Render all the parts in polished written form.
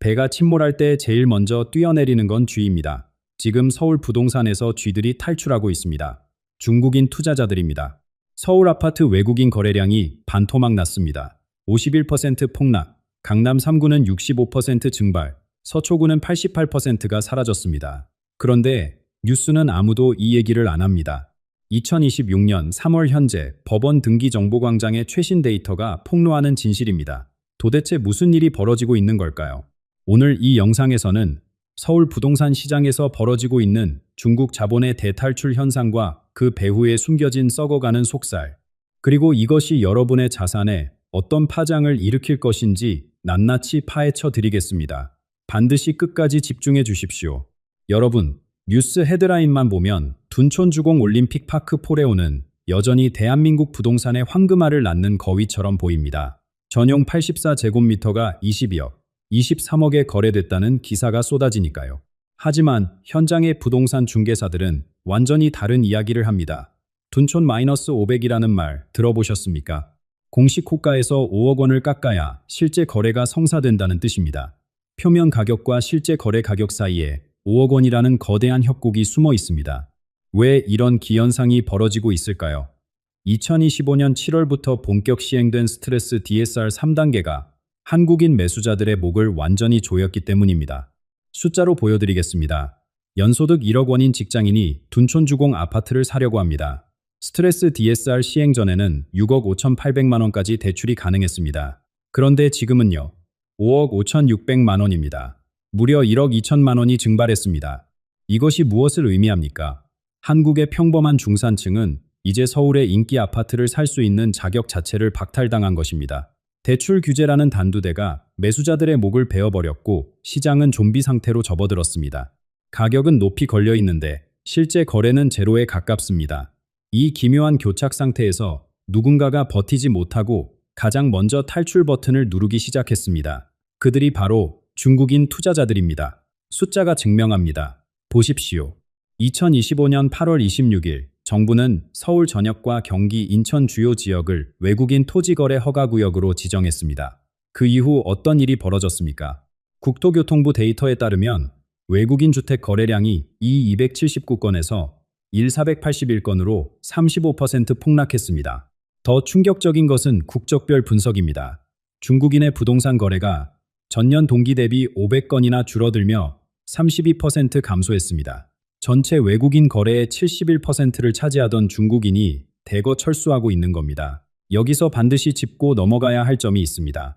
배가 침몰할 때 제일 먼저 뛰어내리는 건 쥐입니다. 지금 서울 부동산에서 쥐들이 탈출하고 있습니다. 중국인 투자자들입니다. 서울 아파트 외국인 거래량이 반토막 났습니다. 51% 폭락, 강남 3구는 65% 증발, 서초구는 88%가 사라졌습니다. 그런데 뉴스는 아무도 이 얘기를 안 합니다. 2026년 3월 현재 법원 등기정보광장의 최신 데이터가 폭로하는 진실입니다. 도대체 무슨 일이 벌어지고 있는 걸까요? 오늘 이 영상에서는 서울 부동산 시장에서 벌어지고 있는 중국 자본의 대탈출 현상과 그 배후에 숨겨진 썩어가는 속살, 그리고 이것이 여러분의 자산에 어떤 파장을 일으킬 것인지 낱낱이 파헤쳐 드리겠습니다. 반드시 끝까지 집중해 주십시오. 여러분, 뉴스 헤드라인만 보면 둔촌주공 올림픽 파크 포레오는 여전히 대한민국 부동산의 황금알을 낳는 거위처럼 보입니다. 전용 84제곱미터가 22억, 23억에 거래됐다는 기사가 쏟아지니까요. 하지만 현장의 부동산 중개사들은 완전히 다른 이야기를 합니다. 둔촌 -500이라는 말 들어보셨습니까? 공식 호가에서 5억 원을 깎아야 실제 거래가 성사된다는 뜻입니다. 표면 가격과 실제 거래 가격 사이에 5억 원이라는 거대한 협곡이 숨어 있습니다. 왜 이런 기현상이 벌어지고 있을까요? 2025년 7월부터 본격 시행된 스트레스 DSR 3단계가 한국인 매수자들의 목을 완전히 조였기 때문입니다. 숫자로 보여드리겠습니다. 연소득 1억 원인 직장인이 둔촌주공 아파트를 사려고 합니다. 스트레스 DSR 시행 전에는 6억 5,800만 원까지 대출이 가능했습니다. 그런데 지금은요, 5억 5,600만 원입니다. 무려 1억 2천만 원이 증발했습니다. 이것이 무엇을 의미합니까? 한국의 평범한 중산층은 이제 서울의 인기 아파트를 살 수 있는 자격 자체를 박탈당한 것입니다. 대출 규제라는 단두대가 매수자들의 목을 베어버렸고 시장은 좀비 상태로 접어들었습니다. 가격은 높이 걸려 있는데 실제 거래는 제로에 가깝습니다. 이 기묘한 교착 상태에서 누군가가 버티지 못하고 가장 먼저 탈출 버튼을 누르기 시작했습니다. 그들이 바로 중국인 투자자들입니다. 숫자가 증명합니다. 보십시오. 2025년 8월 26일 정부는 서울 전역과 경기, 인천 주요 지역을 외국인 토지거래 허가구역으로 지정했습니다. 그 이후 어떤 일이 벌어졌습니까? 국토교통부 데이터에 따르면 외국인 주택 거래량이 279건에서 481건으로 35% 폭락했습니다. 더 충격적인 것은 국적별 분석입니다. 중국인의 부동산 거래가 전년 동기 대비 500건이나 줄어들며 32% 감소했습니다. 전체 외국인 거래의 71%를 차지하던 중국인이 대거 철수하고 있는 겁니다. 여기서 반드시 짚고 넘어가야 할 점이 있습니다.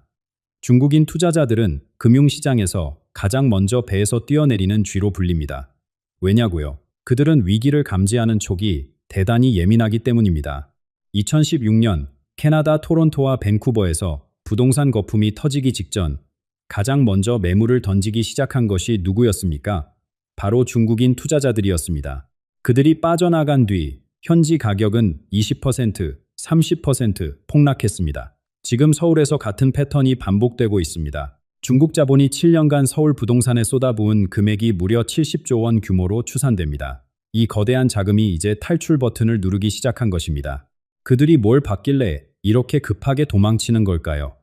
중국인 투자자들은 금융시장에서 가장 먼저 배에서 뛰어내리는 쥐로 불립니다. 왜냐고요? 그들은 위기를 감지하는 촉이 대단히 예민하기 때문입니다. 2016년 캐나다 토론토와 밴쿠버에서 부동산 거품이 터지기 직전 가장 먼저 매물을 던지기 시작한 것이 누구였습니까? 바로 중국인 투자자들이었습니다. 그들이 빠져나간 뒤 현지 가격은 20%, 30% 폭락했습니다. 지금 서울에서 같은 패턴이 반복되고 있습니다. 중국 자본이 7년간 서울 부동산에 쏟아부은 금액이 무려 70조 원 규모로 추산됩니다. 이 거대한 자금이 이제 탈출 버튼을 누르기 시작한 것입니다. 그들이 뭘 받길래 이렇게 급하게 도망치는 걸까요?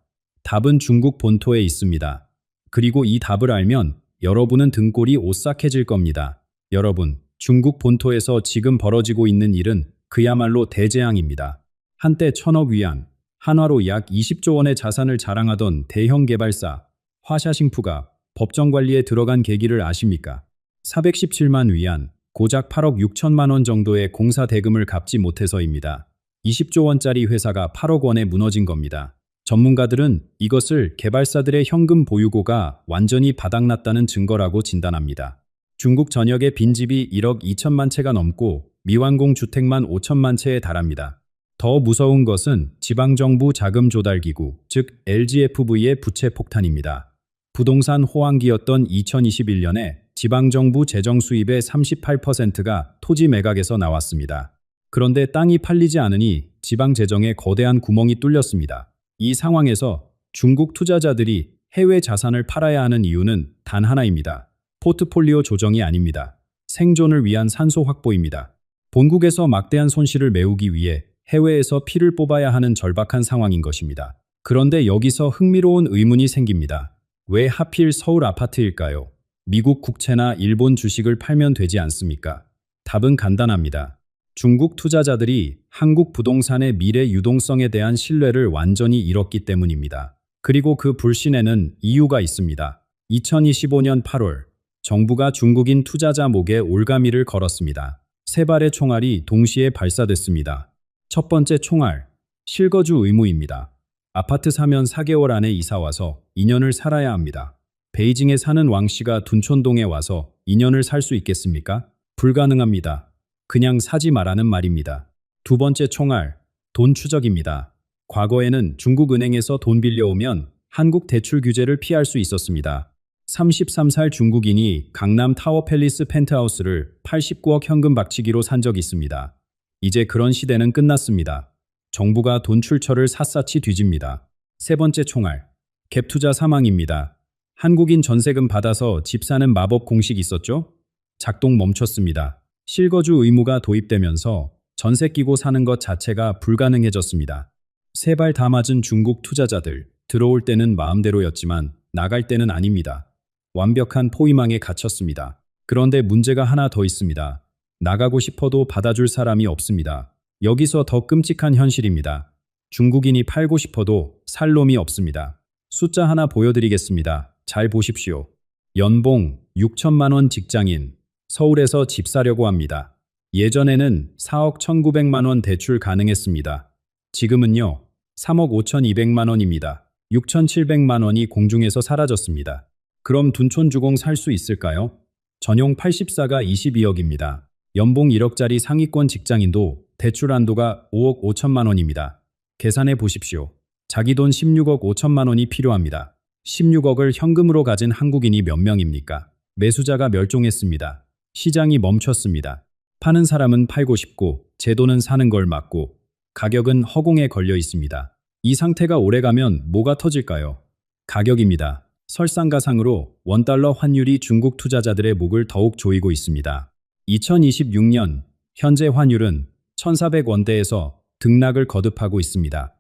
답은 중국 본토에 있습니다. 그리고 이 답을 알면 여러분은 등골이 오싹해질 겁니다. 여러분, 중국 본토에서 지금 벌어지고 있는 일은 그야말로 대재앙입니다. 한때 1,000억 위안, 한화로 약 20조 원의 자산을 자랑하던 대형 개발사 화샤싱푸가 법정 관리에 들어간 계기를 아십니까? 417만 위안, 고작 8억 6천만 원 정도의 공사 대금을 갚지 못해서입니다. 20조 원짜리 회사가 8억 원에 무너진 겁니다. 전문가들은 이것을 개발사들의 현금 보유고가 완전히 바닥났다는 증거라고 진단합니다. 중국 전역의 빈집이 1억 2천만 채가 넘고 미완공 주택만 5천만 채에 달합니다. 더 무서운 것은 지방정부 자금조달기구, 즉 LGFV의 부채 폭탄입니다. 부동산 호황기였던 2021년에 지방정부 재정 수입의 38%가 토지 매각에서 나왔습니다. 그런데 땅이 팔리지 않으니 지방 재정에 거대한 구멍이 뚫렸습니다. 이 상황에서 중국 투자자들이 해외 자산을 팔아야 하는 이유는 단 하나입니다. 포트폴리오 조정이 아닙니다. 생존을 위한 산소 확보입니다. 본국에서 막대한 손실을 메우기 위해 해외에서 피를 뽑아야 하는 절박한 상황인 것입니다. 그런데 여기서 흥미로운 의문이 생깁니다. 왜 하필 서울 아파트일까요? 미국 국채나 일본 주식을 팔면 되지 않습니까? 답은 간단합니다. 중국 투자자들이 한국 부동산의 미래 유동성에 대한 신뢰를 완전히 잃었기 때문입니다. 그리고 그 불신에는 이유가 있습니다. 2025년 8월, 정부가 중국인 투자자 목에 올가미를 걸었습니다. 세 발의 총알이 동시에 발사됐습니다. 첫 번째 총알, 실거주 의무입니다. 아파트 사면 4개월 안에 이사와서 2년을 살아야 합니다. 베이징에 사는 왕 씨가 둔촌동에 와서 2년을 살 수 있겠습니까? 불가능합니다. 그냥 사지 말라는 말입니다. 두 번째 총알, 돈 추적입니다. 과거에는 중국 은행에서 돈 빌려오면 한국 대출 규제를 피할 수 있었습니다. 33살 중국인이 강남 타워 팰리스 펜트하우스를 89억 현금 박치기로 산 적이 있습니다. 이제 그런 시대는 끝났습니다. 정부가 돈 출처를 샅샅이 뒤집니다. 세 번째 총알, 갭투자 사망입니다. 한국인 전세금 받아서 집 사는 마법 공식 있었죠? 작동 멈췄습니다. 실거주 의무가 도입되면서 전세 끼고 사는 것 자체가 불가능해졌습니다. 세 발 다 맞은 중국 투자자들, 들어올 때는 마음대로였지만 나갈 때는 아닙니다. 완벽한 포위망에 갇혔습니다. 그런데 문제가 하나 더 있습니다. 나가고 싶어도 받아줄 사람이 없습니다. 여기서 더 끔찍한 현실입니다. 중국인이 팔고 싶어도 살 놈이 없습니다. 숫자 하나 보여드리겠습니다. 잘 보십시오. 연봉 6천만 원 직장인, 서울에서 집 사려고 합니다. 예전에는 4억 1,900만 원 대출 가능했습니다. 지금은요, 3억 5,200만 원입니다. 6,700만 원이 공중에서 사라졌습니다. 그럼 둔촌 주공 살 수 있을까요? 전용 84가 22억입니다. 연봉 1억짜리 상위권 직장인도 대출 한도가 5억 5천만 원입니다. 계산해 보십시오. 자기 돈 16억 5천만 원이 필요합니다. 16억을 현금으로 가진 한국인이 몇 명입니까? 매수자가 멸종했습니다. 시장이 멈췄습니다. 파는 사람은 팔고 싶고 제도는 사는 걸 막고 가격은 허공에 걸려 있습니다. 이 상태가 오래가면 뭐가 터질까요? 가격입니다. 설상가상으로 원달러 환율이 중국 투자자들의 목을 더욱 조이고 있습니다. 2026년 현재 환율은 1,400원대에서 등락을 거듭하고 있습니다.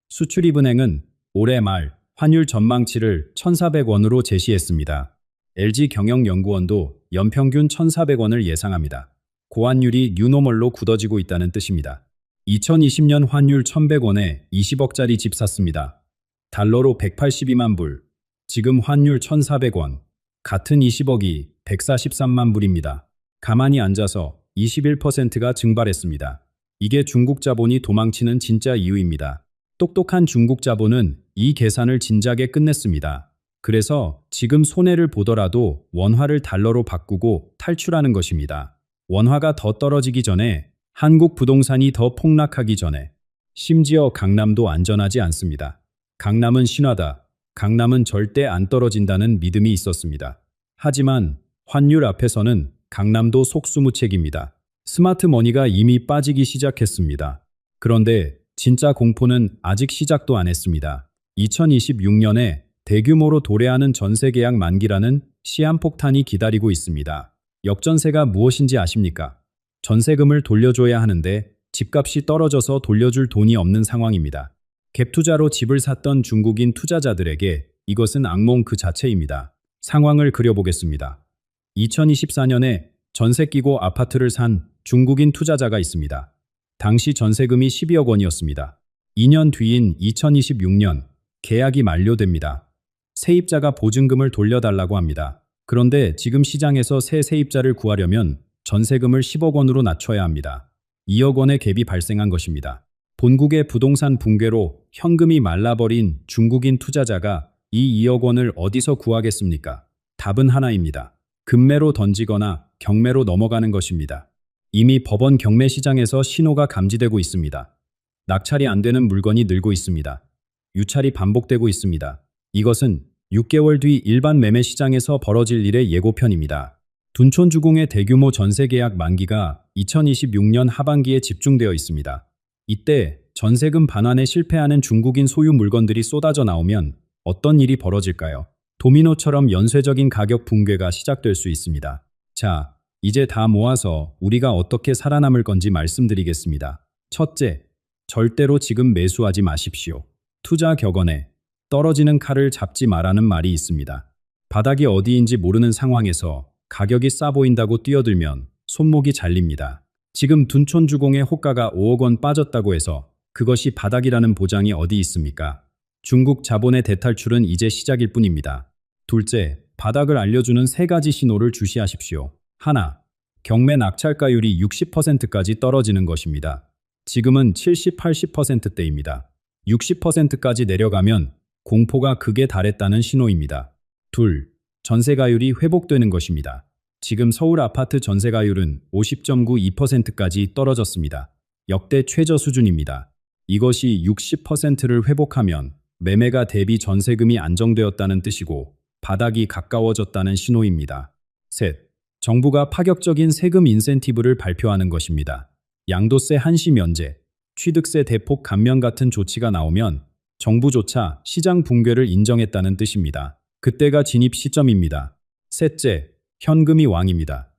수출입은행은 올해 말 환율 전망치를 1,400원으로 제시했습니다. LG경영연구원도 연평균 1,400원을 예상합니다. 고환율이 뉴노멀로 굳어지고 있다는 뜻입니다. 2020년 환율 1,100원에 20억짜리 집 샀습니다. 달러로 182만 불. 지금 환율 1,400원. 같은 20억이 143만 불입니다. 가만히 앉아서 21%가 증발했습니다. 이게 중국 자본이 도망치는 진짜 이유입니다. 똑똑한 중국 자본은 이 계산을 진작에 끝냈습니다. 그래서 지금 손해를 보더라도 원화를 달러로 바꾸고 탈출하는 것입니다. 원화가 더 떨어지기 전에, 한국 부동산이 더 폭락하기 전에. 심지어 강남도 안전하지 않습니다. 강남은 신화다. 강남은 절대 안 떨어진다는 믿음이 있었습니다. 하지만 환율 앞에서는 강남도 속수무책입니다. 스마트머니가 이미 빠지기 시작했습니다. 그런데 진짜 공포는 아직 시작도 안 했습니다. 2026년에 대규모로 도래하는 전세 계약 만기라는 시한폭탄이 기다리고 있습니다. 역전세가 무엇인지 아십니까? 전세금을 돌려줘야 하는데 집값이 떨어져서 돌려줄 돈이 없는 상황입니다. 갭투자로 집을 샀던 중국인 투자자들에게 이것은 악몽 그 자체입니다. 상황을 그려보겠습니다. 2024년에 전세 끼고 아파트를 산 중국인 투자자가 있습니다. 당시 전세금이 12억 원이었습니다. 2년 뒤인 2026년 계약이 만료됩니다. 세입자가 보증금을 돌려달라고 합니다. 그런데 지금 시장에서 새 세입자를 구하려면 전세금을 10억 원으로 낮춰야 합니다. 2억 원의 갭이 발생한 것입니다. 본국의 부동산 붕괴로 현금이 말라버린 중국인 투자자가 이 2억 원을 어디서 구하겠습니까? 답은 하나입니다. 급매로 던지거나 경매로 넘어가는 것입니다. 이미 법원 경매 시장에서 신호가 감지되고 있습니다. 낙찰이 안 되는 물건이 늘고 있습니다. 유찰이 반복되고 있습니다. 이것은 6개월 뒤 일반 매매 시장에서 벌어질 일의 예고편입니다. 둔촌주공의 대규모 전세 계약 만기가 2026년 하반기에 집중되어 있습니다. 이때 전세금 반환에 실패하는 중국인 소유 물건들이 쏟아져 나오면 어떤 일이 벌어질까요? 도미노처럼 연쇄적인 가격 붕괴가 시작될 수 있습니다. 자, 이제 다 모아서 우리가 어떻게 살아남을 건지 말씀드리겠습니다. 첫째, 절대로 지금 매수하지 마십시오. 투자 격언에 떨어지는 칼을 잡지 마라는 말이 있습니다. 바닥이 어디인지 모르는 상황에서 가격이 싸 보인다고 뛰어들면 손목이 잘립니다. 지금 둔촌주공의 호가가 5억 원 빠졌다고 해서 그것이 바닥이라는 보장이 어디 있습니까? 중국 자본의 대탈출은 이제 시작일 뿐입니다. 둘째, 바닥을 알려주는 세 가지 신호를 주시하십시오. 하나, 경매 낙찰가율이 60%까지 떨어지는 것입니다. 지금은 70, 80%대입니다. 60%까지 내려가면 공포가 극에 달했다는 신호입니다. 둘, 전세가율이 회복되는 것입니다. 지금 서울 아파트 전세가율은 50.92%까지 떨어졌습니다. 역대 최저 수준입니다. 이것이 60%를 회복하면 매매가 대비 전세금이 안정되었다는 뜻이고 바닥이 가까워졌다는 신호입니다. 셋, 정부가 파격적인 세금 인센티브를 발표하는 것입니다. 양도세 한시 면제, 취득세 대폭 감면 같은 조치가 나오면 정부조차 시장 붕괴를 인정했다는 뜻입니다. 그때가 진입 시점입니다. 셋째, 현금이 왕입니다.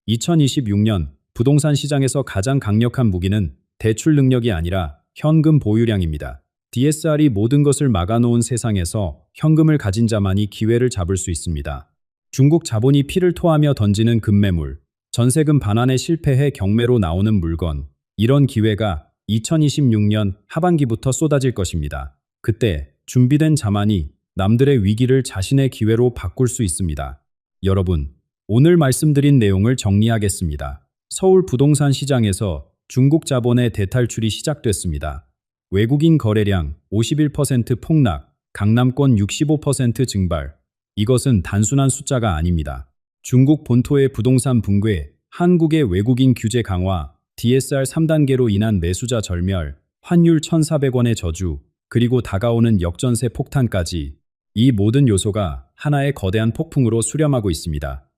2026년 부동산 시장에서 가장 강력한 무기는 대출 능력이 아니라 현금 보유량입니다. DSR이 모든 것을 막아놓은 세상에서 현금을 가진 자만이 기회를 잡을 수 있습니다. 중국 자본이 피를 토하며 던지는 급매물, 전세금 반환에 실패해 경매로 나오는 물건, 이런 기회가 2026년 하반기부터 쏟아질 것입니다. 그때 준비된 자만이 남들의 위기를 자신의 기회로 바꿀 수 있습니다. 여러분, 오늘 말씀드린 내용을 정리하겠습니다. 서울 부동산 시장에서 중국 자본의 대탈출이 시작됐습니다. 외국인 거래량 51% 폭락, 강남권 65% 증발. 이것은 단순한 숫자가 아닙니다. 중국 본토의 부동산 붕괴, 한국의 외국인 규제 강화, DSR 3단계로 인한 매수자 절멸, 환율 1,400원의 저주, 그리고 다가오는 역전세 폭탄까지 이 모든 요소가 하나의 거대한 폭풍으로 수렴하고 있습니다.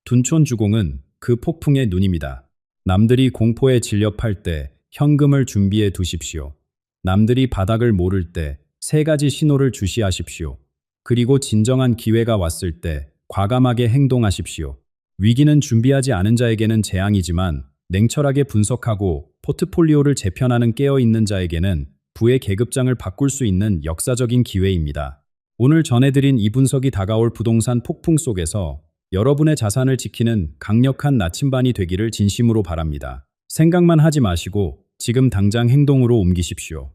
둔촌주공은 그 폭풍의 눈입니다. 남들이 공포에 질려 팔 때 현금을 준비해 두십시오. 남들이 바닥을 모를 때 세 가지 신호를 주시하십시오. 그리고 진정한 기회가 왔을 때 과감하게 행동하십시오. 위기는 준비하지 않은 자에게는 재앙이지만 냉철하게 분석하고 포트폴리오를 재편하는 깨어있는 자에게는 부의 계급장을 바꿀 수 있는 역사적인 기회입니다. 오늘 전해드린 이 분석이 다가올 부동산 폭풍 속에서 여러분의 자산을 지키는 강력한 나침반이 되기를 진심으로 바랍니다. 생각만 하지 마시고 지금 당장 행동으로 옮기십시오.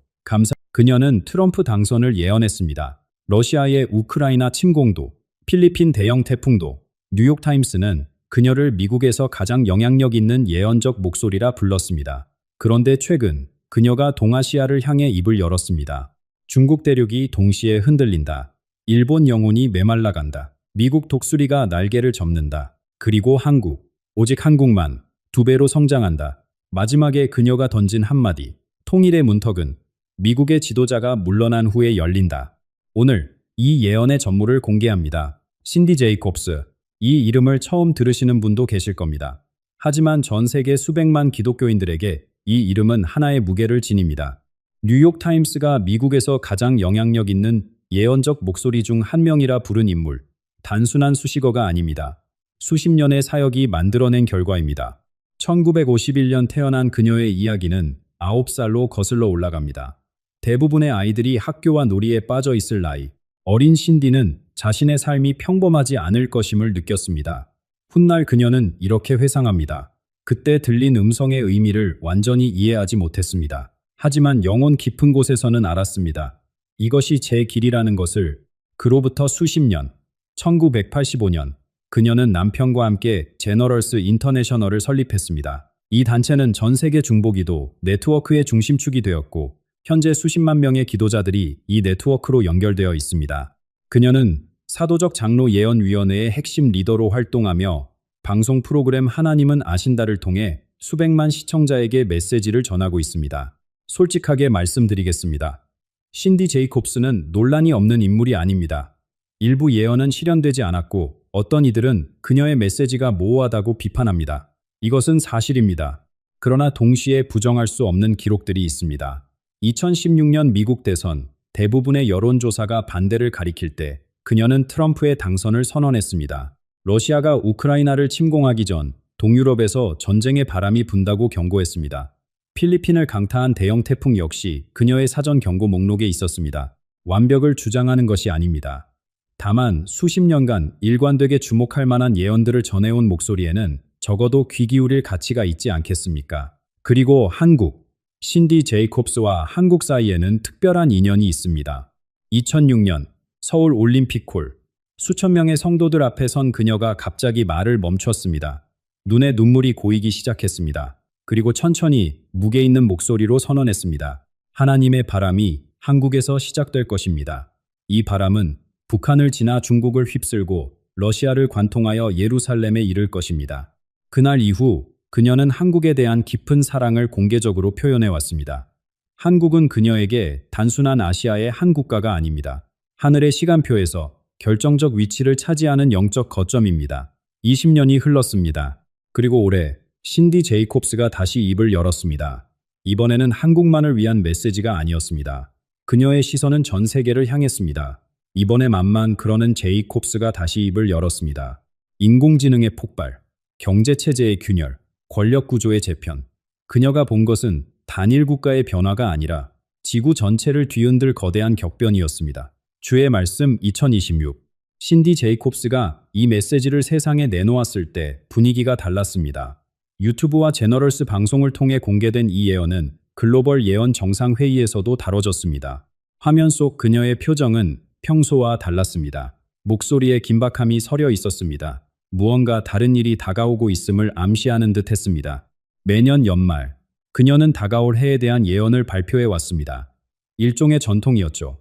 그녀는 트럼프 당선을 예언했습니다. 러시아의 우크라이나 침공도, 필리핀 대형 태풍도, 뉴욕타임스는 그녀를 미국에서 가장 영향력 있는 예언적 목소리라 불렀습니다. 그런데 최근 그녀가 동아시아를 향해 입을 열었습니다. 중국 대륙이 동시에 흔들린다. 일본 영혼이 메말라간다. 미국 독수리가 날개를 접는다. 그리고 한국, 오직 한국만 2배로 성장한다. 마지막에 그녀가 던진 한마디, 통일의 문턱은 미국의 지도자가 물러난 후에 열린다. 오늘 이 예언의 전모를 공개합니다. 신디 제이콥스. 이 이름을 처음 들으시는 분도 계실 겁니다. 하지만 전 세계 수백만 기독교인들에게 이 이름은 하나의 무게를 지닙니다. 뉴욕타임스가 미국에서 가장 영향력 있는 예언적 목소리 중 한 명이라 부른 인물. 단순한 수식어가 아닙니다. 수십 년의 사역이 만들어낸 결과입니다. 1951년 태어난 그녀의 이야기는 9살로 거슬러 올라갑니다. 대부분의 아이들이 학교와 놀이에 빠져 있을 나이. 어린 신디는 자신의 삶이 평범하지 않을 것임을 느꼈습니다. 훗날 그녀는 이렇게 회상합니다. 그때 들린 음성의 의미를 완전히 이해하지 못했습니다. 하지만 영혼 깊은 곳에서는 알았습니다. 이것이 제 길이라는 것을. 그로부터 수십 년, 1985년, 그녀는 남편과 함께 제너럴스 인터내셔널을 설립했습니다. 이 단체는 전 세계 중보기도 네트워크의 중심축이 되었고 현재 수십만 명의 기도자들이 이 네트워크로 연결되어 있습니다. 그녀는 사도적 장로 예언위원회의 핵심 리더로 활동하며 방송 프로그램 하나님은 아신다를 통해 수백만 시청자에게 메시지를 전하고 있습니다. 솔직하게 말씀드리겠습니다. 신디 제이콥스는 논란이 없는 인물이 아닙니다. 일부 예언은 실현되지 않았고 어떤 이들은 그녀의 메시지가 모호하다고 비판합니다. 이것은 사실입니다. 그러나 동시에 부정할 수 없는 기록들이 있습니다. 2016년 미국 대선, 대부분의 여론조사가 반대를 가리킬 때 그녀는 트럼프의 당선을 선언했습니다. 러시아가 우크라이나를 침공하기 전 동유럽에서 전쟁의 바람이 분다고 경고했습니다. 필리핀을 강타한 대형 태풍 역시 그녀의 사전 경고 목록에 있었습니다. 완벽을 주장하는 것이 아닙니다. 다만 수십 년간 일관되게 주목할 만한 예언들을 전해온 목소리에는 적어도 귀 기울일 가치가 있지 않겠습니까? 그리고 한국, 신디 제이콥스와 한국 사이에는 특별한 인연이 있습니다. 2006년 서울 올림픽홀, 수천 명의 성도들 앞에 선 그녀가 갑자기 말을 멈췄습니다. 눈에 눈물이 고이기 시작했습니다. 그리고 천천히 무게 있는 목소리로 선언했습니다. 하나님의 바람이 한국에서 시작될 것입니다. 이 바람은 북한을 지나 중국을 휩쓸고 러시아를 관통하여 예루살렘에 이를 것입니다. 그날 이후 그녀는 한국에 대한 깊은 사랑을 공개적으로 표현해 왔습니다. 한국은 그녀에게 단순한 아시아의 한 국가가 아닙니다. 하늘의 시간표에서 결정적 위치를 차지하는 영적 거점입니다. 20년이 흘렀습니다. 그리고 올해 신디 제이콥스가 다시 입을 열었습니다. 이번에는 한국만을 위한 메시지가 아니었습니다. 그녀의 시선은 전 세계를 향했습니다. 이번에 만만 그러는 제이콥스가 다시 입을 열었습니다. 인공지능의 폭발, 경제체제의 균열, 권력구조의 재편. 그녀가 본 것은 단일 국가의 변화가 아니라 지구 전체를 뒤흔들 거대한 격변이었습니다. 주의 말씀 2026. 신디 제이콥스가 이 메시지를 세상에 내놓았을 때 분위기가 달랐습니다. 유튜브와 제너럴스 방송을 통해 공개된 이 예언은 글로벌 예언 정상회의에서도 다뤄졌습니다. 화면 속 그녀의 표정은 평소와 달랐습니다. 목소리에 긴박함이 서려 있었습니다. 무언가 다른 일이 다가오고 있음을 암시하는 듯 했습니다. 매년 연말, 그녀는 다가올 해에 대한 예언을 발표해 왔습니다. 일종의 전통이었죠.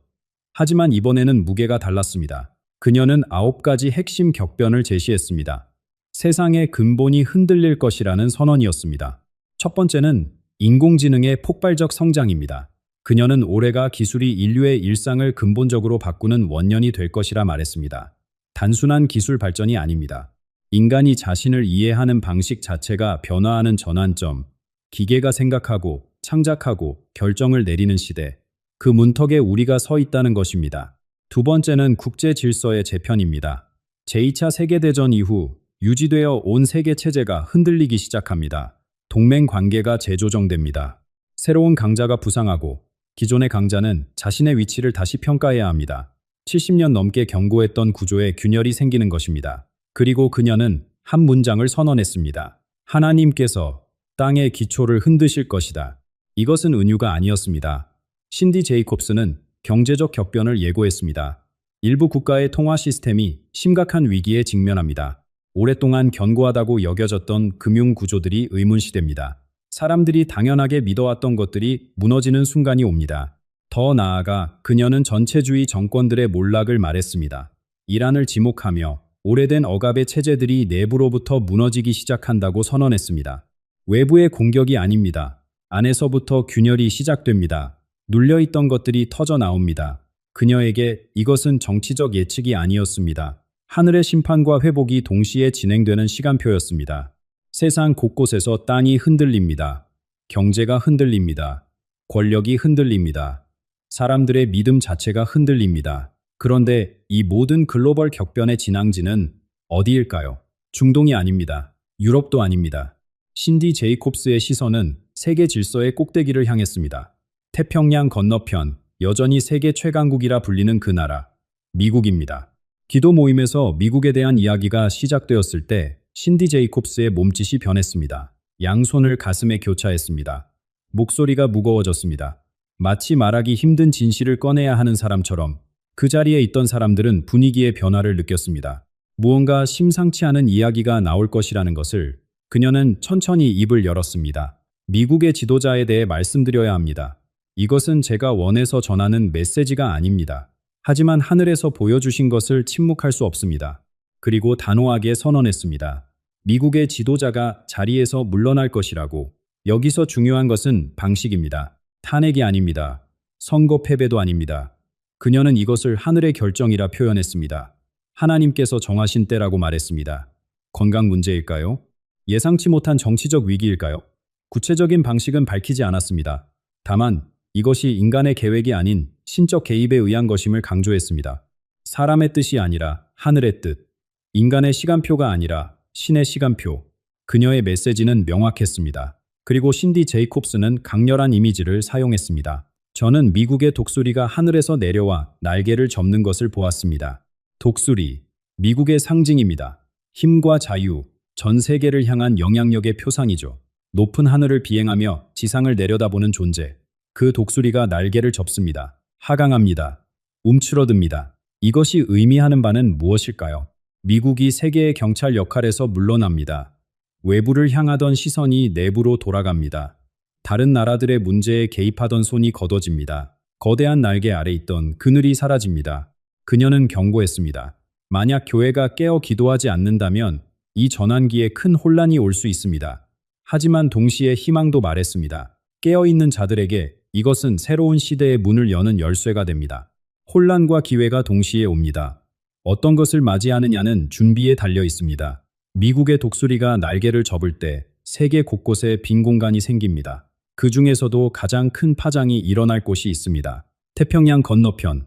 하지만 이번에는 무게가 달랐습니다. 그녀는 9가지 핵심 격변을 제시했습니다. 세상의 근본이 흔들릴 것이라는 선언이었습니다. 첫 번째는 인공지능의 폭발적 성장입니다. 그녀는 올해가 기술이 인류의 일상을 근본적으로 바꾸는 원년이 될 것이라 말했습니다. 단순한 기술 발전이 아닙니다. 인간이 자신을 이해하는 방식 자체가 변화하는 전환점, 기계가 생각하고 창작하고 결정을 내리는 시대, 그 문턱에 우리가 서 있다는 것입니다. 두 번째는 국제 질서의 재편입니다. 제2차 세계대전 이후 유지되어 온 세계 체제가 흔들리기 시작합니다. 동맹 관계가 재조정됩니다. 새로운 강자가 부상하고 기존의 강자는 자신의 위치를 다시 평가해야 합니다. 70년 넘게 견고했던 구조에 균열이 생기는 것입니다. 그리고 그녀는 한 문장을 선언했습니다. 하나님께서 땅의 기초를 흔드실 것이다. 이것은 은유가 아니었습니다. 신디 제이콥스는 경제적 격변을 예고했습니다. 일부 국가의 통화 시스템이 심각한 위기에 직면합니다. 오랫동안 견고하다고 여겨졌던 금융 구조들이 의문시됩니다. 사람들이 당연하게 믿어왔던 것들이 무너지는 순간이 옵니다. 더 나아가 그녀는 전체주의 정권들의 몰락을 말했습니다. 이란을 지목하며 오래된 억압의 체제들이 내부로부터 무너지기 시작한다고 선언했습니다. 외부의 공격이 아닙니다. 안에서부터 균열이 시작됩니다. 눌려있던 것들이 터져 나옵니다. 그녀에게 이것은 정치적 예측이 아니었습니다. 하늘의 심판과 회복이 동시에 진행되는 시간표였습니다. 세상 곳곳에서 땅이 흔들립니다. 경제가 흔들립니다. 권력이 흔들립니다. 사람들의 믿음 자체가 흔들립니다. 그런데 이 모든 글로벌 격변의 진앙지는 어디일까요? 중동이 아닙니다. 유럽도 아닙니다. 신디 제이콥스의 시선은 세계 질서의 꼭대기를 향했습니다. 태평양 건너편, 여전히 세계 최강국이라 불리는 그 나라, 미국입니다. 기도 모임에서 미국에 대한 이야기가 시작되었을 때 신디 제이콥스의 몸짓이 변했습니다. 양손을 가슴에 교차했습니다. 목소리가 무거워졌습니다. 마치 말하기 힘든 진실을 꺼내야 하는 사람처럼 그 자리에 있던 사람들은 분위기의 변화를 느꼈습니다. 무언가 심상치 않은 이야기가 나올 것이라는 것을 그녀는 천천히 입을 열었습니다. 미국의 지도자에 대해 말씀드려야 합니다. 이것은 제가 원해서 전하는 메시지가 아닙니다. 하지만 하늘에서 보여주신 것을 침묵할 수 없습니다. 그리고 단호하게 선언했습니다. 미국의 지도자가 자리에서 물러날 것이라고. 여기서 중요한 것은 방식입니다. 탄핵이 아닙니다. 선거 패배도 아닙니다. 그녀는 이것을 하늘의 결정이라 표현했습니다. 하나님께서 정하신 때라고 말했습니다. 건강 문제일까요? 예상치 못한 정치적 위기일까요? 구체적인 방식은 밝히지 않았습니다. 다만 이것이 인간의 계획이 아닌 신적 개입에 의한 것임을 강조했습니다. 사람의 뜻이 아니라 하늘의 뜻, 인간의 시간표가 아니라 신의 시간표. 그녀의 메시지는 명확했습니다. 그리고 신디 제이콥스는 강렬한 이미지를 사용했습니다. 저는 미국의 독수리가 하늘에서 내려와 날개를 접는 것을 보았습니다. 독수리, 미국의 상징입니다. 힘과 자유, 전 세계를 향한 영향력의 표상이죠. 높은 하늘을 비행하며 지상을 내려다보는 존재. 그 독수리가 날개를 접습니다. 하강합니다. 움츠러듭니다. 이것이 의미하는 바는 무엇일까요? 미국이 세계의 경찰 역할에서 물러납니다. 외부를 향하던 시선이 내부로 돌아갑니다. 다른 나라들의 문제에 개입하던 손이 걷어집니다. 거대한 날개 아래 있던 그늘이 사라집니다. 그녀는 경고했습니다. 만약 교회가 깨어 기도하지 않는다면 이 전환기에 큰 혼란이 올 수 있습니다. 하지만 동시에 희망도 말했습니다. 깨어있는 자들에게 이것은 새로운 시대의 문을 여는 열쇠가 됩니다. 혼란과 기회가 동시에 옵니다. 어떤 것을 맞이하느냐는 준비에 달려 있습니다. 미국의 독수리가 날개를 접을 때 세계 곳곳에 빈 공간이 생깁니다. 그 중에서도 가장 큰 파장이 일어날 곳이 있습니다. 태평양 건너편,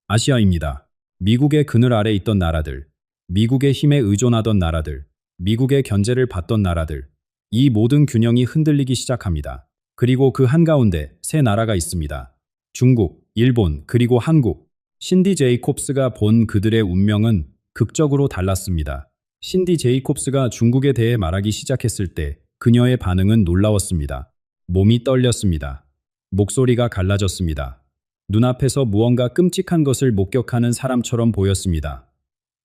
아시아입니다. 미국의 그늘 아래 있던 나라들, 미국의 힘에 의존하던 나라들, 미국의 견제를 받던 나라들, 이 모든 균형이 흔들리기 시작합니다. 그리고 그 한가운데 세 나라가 있습니다. 중국, 일본, 그리고 한국. 신디 제이콥스가 본 그들의 운명은 극적으로 달랐습니다. 신디 제이콥스가 중국에 대해 말하기 시작했을 때 그녀의 반응은 놀라웠습니다. 몸이 떨렸습니다. 목소리가 갈라졌습니다. 눈앞에서 무언가 끔찍한 것을 목격하는 사람처럼 보였습니다.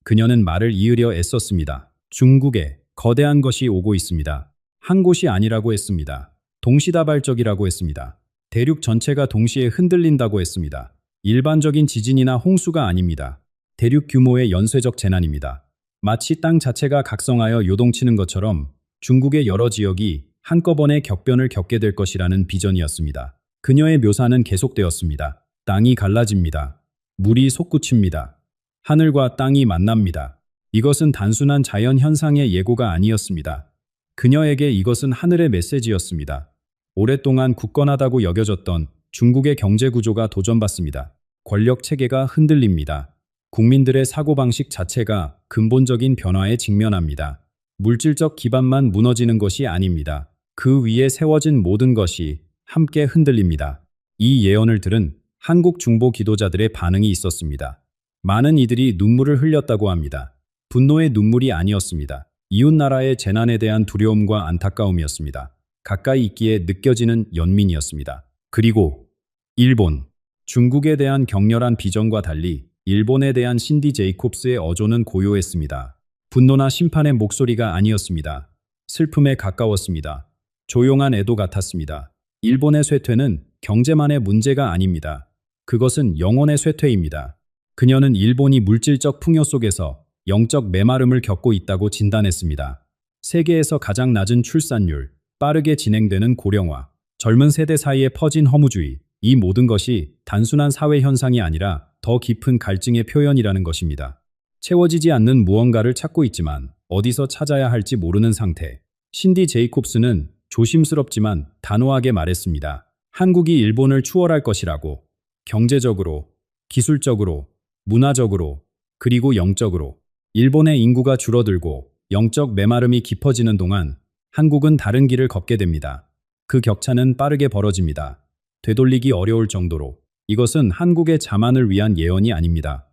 그녀는 말을 이으려 애썼습니다. 중국에 거대한 것이 오고 있습니다. 한 곳이 아니라고 했습니다. 동시다발적이라고 했습니다. 대륙 전체가 동시에 흔들린다고 했습니다. 일반적인 지진이나 홍수가 아닙니다. 대륙 규모의 연쇄적 재난입니다. 마치 땅 자체가 각성하여 요동치는 것처럼 중국의 여러 지역이 한꺼번에 격변을 겪게 될 것이라는 비전이었습니다. 그녀의 묘사는 계속되었습니다. 땅이 갈라집니다. 물이 솟구칩니다. 하늘과 땅이 만납니다. 이것은 단순한 자연 현상의 예고가 아니었습니다. 그녀에게 이것은 하늘의 메시지였습니다. 오랫동안 굳건하다고 여겨졌던 중국의 경제 구조가 도전받습니다. 권력 체계가 흔들립니다. 국민들의 사고방식 자체가 근본적인 변화에 직면합니다. 물질적 기반만 무너지는 것이 아닙니다. 그 위에 세워진 모든 것이 함께 흔들립니다. 이 예언을 들은 한국 중보 기도자들의 반응이 있었습니다. 많은 이들이 눈물을 흘렸다고 합니다. 분노의 눈물이 아니었습니다. 이웃나라의 재난에 대한 두려움과 안타까움이었습니다. 가까이 있기에 느껴지는 연민이었습니다. 그리고 일본, 중국에 대한 격렬한 비전과 달리 일본에 대한 신디 제이콥스의 어조는 고요했습니다. 분노나 심판의 목소리가 아니었습니다. 슬픔에 가까웠습니다. 조용한 애도 같았습니다. 일본의 쇠퇴는 경제만의 문제가 아닙니다. 그것은 영혼의 쇠퇴입니다. 그녀는 일본이 물질적 풍요 속에서 영적 메마름을 겪고 있다고 진단했습니다. 세계에서 가장 낮은 출산율, 빠르게 진행되는 고령화, 젊은 세대 사이에 퍼진 허무주의, 이 모든 것이 단순한 사회 현상이 아니라 더 깊은 갈증의 표현이라는 것입니다. 채워지지 않는 무언가를 찾고 있지만 어디서 찾아야 할지 모르는 상태. 신디 제이콥스는 조심스럽지만 단호하게 말했습니다. 한국이 일본을 추월할 것이라고. 경제적으로, 기술적으로, 문화적으로, 그리고 영적으로. 일본의 인구가 줄어들고 영적 메마름이 깊어지는 동안 한국은 다른 길을 걷게 됩니다. 그 격차는 빠르게 벌어집니다. 되돌리기 어려울 정도로. 이것은 한국의 자만을 위한 예언이 아닙니다.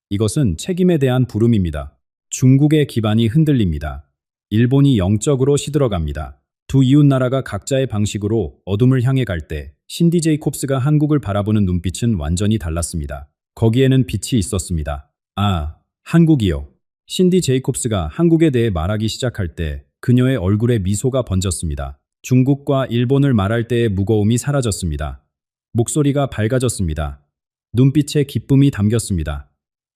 이것은 책임에 대한 부름입니다. 중국의 기반이 흔들립니다. 일본이 영적으로 시들어갑니다. 두 이웃나라가 각자의 방식으로 어둠을 향해 갈 때 신디 제이콥스가 한국을 바라보는 눈빛은 완전히 달랐습니다. 거기에는 빛이 있었습니다. 아, 한국이요. 신디 제이콥스가 한국에 대해 말하기 시작할 때 그녀의 얼굴에 미소가 번졌습니다. 중국과 일본을 말할 때의 무거움이 사라졌습니다. 목소리가 밝아졌습니다. 눈빛에 기쁨이 담겼습니다.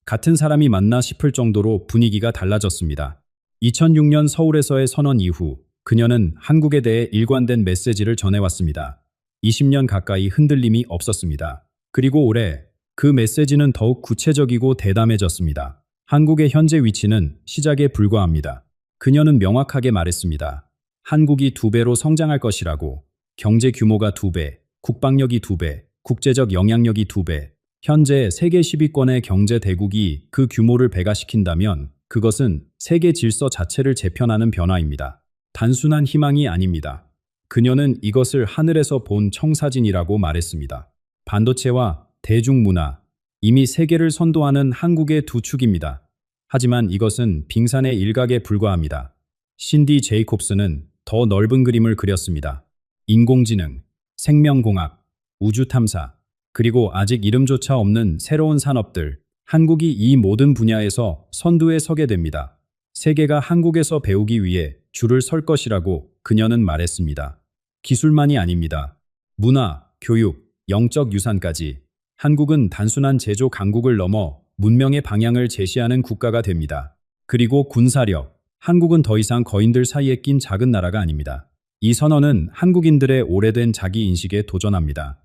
같은 사람이 맞나 싶을 정도로 분위기가 달라졌습니다. 2006년 서울에서의 선언 이후 그녀는 한국에 대해 일관된 메시지를 전해왔습니다. 20년 가까이 흔들림이 없었습니다. 그리고 올해 그 메시지는 더욱 구체적이고 대담해졌습니다. 한국의 현재 위치는 시작에 불과합니다. 그녀는 명확하게 말했습니다. 한국이 2배로 성장할 것이라고. 경제 규모가 2배, 국방력이 2배, 국제적 영향력이 2배. 현재 세계 10위권의 경제 대국이 그 규모를 배가시킨다면 그것은 세계 질서 자체를 재편하는 변화입니다. 단순한 희망이 아닙니다. 그녀는 이것을 하늘에서 본 청사진이라고 말했습니다. 반도체와 대중문화, 이미 세계를 선도하는 한국의 두 축입니다. 하지만 이것은 빙산의 일각에 불과합니다. 신디 제이콥스는 더 넓은 그림을 그렸습니다. 인공지능, 생명공학, 우주탐사, 그리고 아직 이름조차 없는 새로운 산업들, 한국이 이 모든 분야에서 선두에 서게 됩니다. 세계가 한국에서 배우기 위해 줄을 설 것이라고 그녀는 말했습니다. 기술만이 아닙니다. 문화, 교육, 영적 유산까지 한국은 단순한 제조 강국을 넘어 문명의 방향을 제시하는 국가가 됩니다. 그리고 군사력, 한국은 더 이상 거인들 사이에 낀 작은 나라가 아닙니다. 이 선언은 한국인들의 오래된 자기인식에 도전합니다.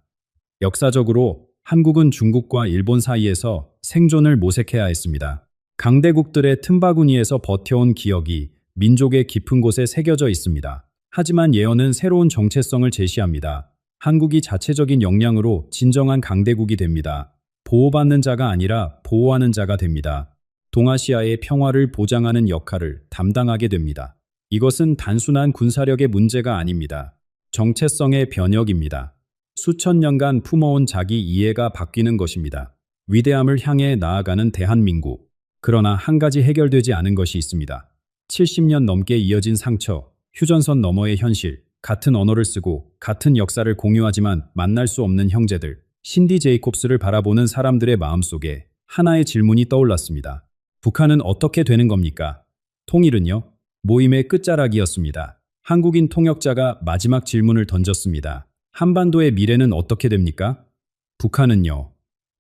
역사적으로 한국은 중국과 일본 사이에서 생존을 모색해야 했습니다. 강대국들의 틈바구니에서 버텨온 기억이 민족의 깊은 곳에 새겨져 있습니다. 하지만 예언은 새로운 정체성을 제시합니다. 한국이 자체적인 역량으로 진정한 강대국이 됩니다. 보호받는 자가 아니라 보호하는 자가 됩니다. 동아시아의 평화를 보장하는 역할을 담당하게 됩니다. 이것은 단순한 군사력의 문제가 아닙니다. 정체성의 변혁입니다. 수천 년간 품어온 자기 이해가 바뀌는 것입니다. 위대함을 향해 나아가는 대한민국. 그러나 한 가지 해결되지 않은 것이 있습니다. 70년 넘게 이어진 상처, 휴전선 너머의 현실, 같은 언어를 쓰고 같은 역사를 공유하지만 만날 수 없는 형제들. 신디 제이콥스를 바라보는 사람들의 마음속에 하나의 질문이 떠올랐습니다. 북한은 어떻게 되는 겁니까? 통일은요? 모임의 끝자락이었습니다. 한국인 통역자가 마지막 질문을 던졌습니다. 한반도의 미래는 어떻게 됩니까? 북한은요?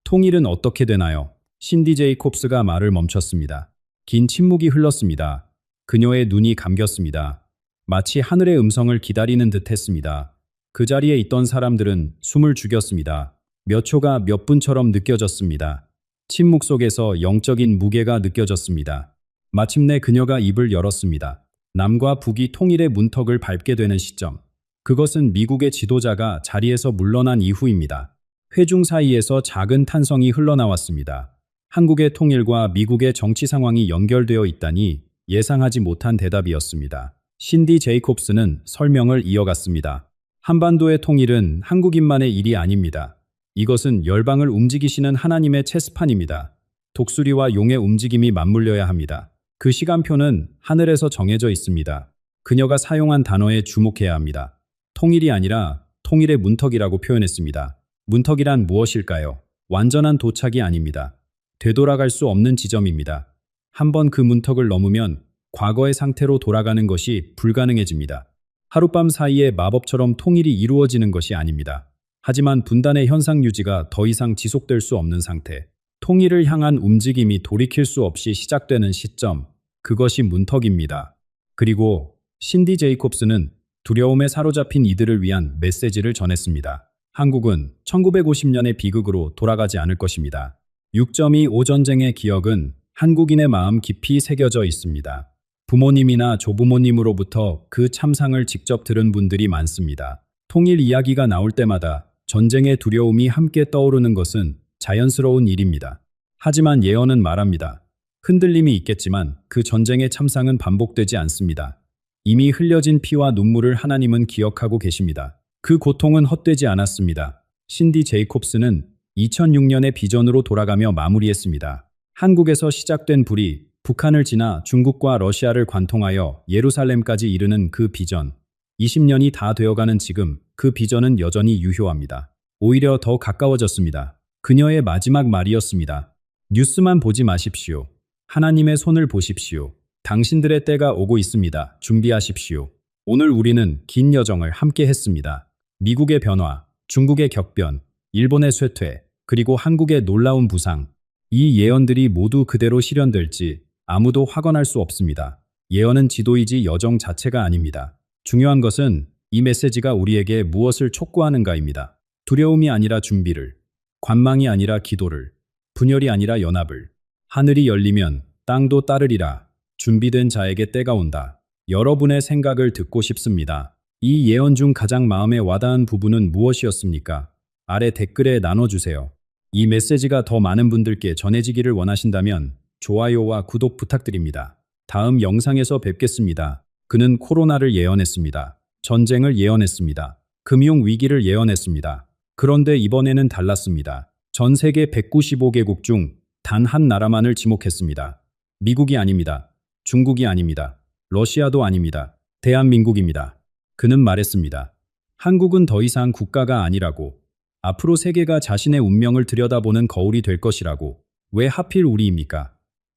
통일은 어떻게 되나요? 신디 제이콥스가 말을 멈췄습니다. 긴 침묵이 흘렀습니다. 그녀의 눈이 감겼습니다. 마치 하늘의 음성을 기다리는 듯 했습니다. 그 자리에 있던 사람들은 숨을 죽였습니다. 몇 초가 몇 분처럼 느껴졌습니다. 침묵 속에서 영적인 무게가 느껴졌습니다. 마침내 그녀가 입을 열었습니다. 남과 북이 통일의 문턱을 밟게 되는 시점. 그것은 미국의 지도자가 자리에서 물러난 이후입니다. 회중 사이에서 작은 탄성이 흘러나왔습니다. 한국의 통일과 미국의 정치 상황이 연결되어 있다니 예상하지 못한 대답이었습니다. 신디 제이콥스는 설명을 이어갔습니다. 한반도의 통일은 한국인만의 일이 아닙니다. 이것은 열방을 움직이시는 하나님의 체스판입니다. 독수리와 용의 움직임이 맞물려야 합니다. 그 시간표는 하늘에서 정해져 있습니다. 그녀가 사용한 단어에 주목해야 합니다. 통일이 아니라 통일의 문턱이라고 표현했습니다. 문턱이란 무엇일까요? 완전한 도착이 아닙니다. 되돌아갈 수 없는 지점입니다. 한번 그 문턱을 넘으면 과거의 상태로 돌아가는 것이 불가능해집니다. 하룻밤 사이에 마법처럼 통일이 이루어지는 것이 아닙니다. 하지만 분단의 현상 유지가 더 이상 지속될 수 없는 상태, 통일을 향한 움직임이 돌이킬 수 없이 시작되는 시점, 그것이 문턱입니다. 그리고 신디 제이콥스는 두려움에 사로잡힌 이들을 위한 메시지를 전했습니다. 한국은 1950년의 비극으로 돌아가지 않을 것입니다. 6.25 전쟁의 기억은 한국인의 마음 깊이 새겨져 있습니다. 부모님이나 조부모님으로부터 그 참상을 직접 들은 분들이 많습니다. 통일 이야기가 나올 때마다 전쟁의 두려움이 함께 떠오르는 것은 자연스러운 일입니다. 하지만 예언은 말합니다. 흔들림이 있겠지만 그 전쟁의 참상은 반복되지 않습니다. 이미 흘려진 피와 눈물을 하나님은 기억하고 계십니다. 그 고통은 헛되지 않았습니다. 신디 제이콥스는 2006년의 비전으로 돌아가며 마무리했습니다. 한국에서 시작된 불이 북한을 지나 중국과 러시아를 관통하여 예루살렘까지 이르는 그 비전. 20년이 다 되어가는 지금 그 비전은 여전히 유효합니다. 오히려 더 가까워졌습니다. 그녀의 마지막 말이었습니다. 뉴스만 보지 마십시오. 하나님의 손을 보십시오. 당신들의 때가 오고 있습니다. 준비하십시오. 오늘 우리는 긴 여정을 함께 했습니다. 미국의 변화, 중국의 격변, 일본의 쇠퇴, 그리고 한국의 놀라운 부상. 이 예언들이 모두 그대로 실현될지 아무도 확언할 수 없습니다. 예언은 지도이지 여정 자체가 아닙니다. 중요한 것은 이 메시지가 우리에게 무엇을 촉구하는가입니다. 두려움이 아니라 준비를, 관망이 아니라 기도를, 분열이 아니라 연합을. 하늘이 열리면 땅도 따르리라. 준비된 자에게 때가 온다. 여러분의 생각을 듣고 싶습니다. 이 예언 중 가장 마음에 와닿은 부분은 무엇이었습니까? 아래 댓글에 나눠주세요. 이 메시지가 더 많은 분들께 전해지기를 원하신다면 좋아요와 구독 부탁드립니다. 다음 영상에서 뵙겠습니다. 그는 코로나를 예언했습니다. 전쟁을 예언했습니다. 금융 위기를 예언했습니다. 그런데 이번에는 달랐습니다. 전 세계 195개국 중 단 한 나라만을 지목했습니다. 미국이 아닙니다. 중국이 아닙니다. 러시아도 아닙니다. 대한민국입니다. 그는 말했습니다. 한국은 더 이상 국가가 아니라고. 앞으로 세계가 자신의 운명을 들여다보는 거울이 될 것이라고. 왜 하필 우리입니까?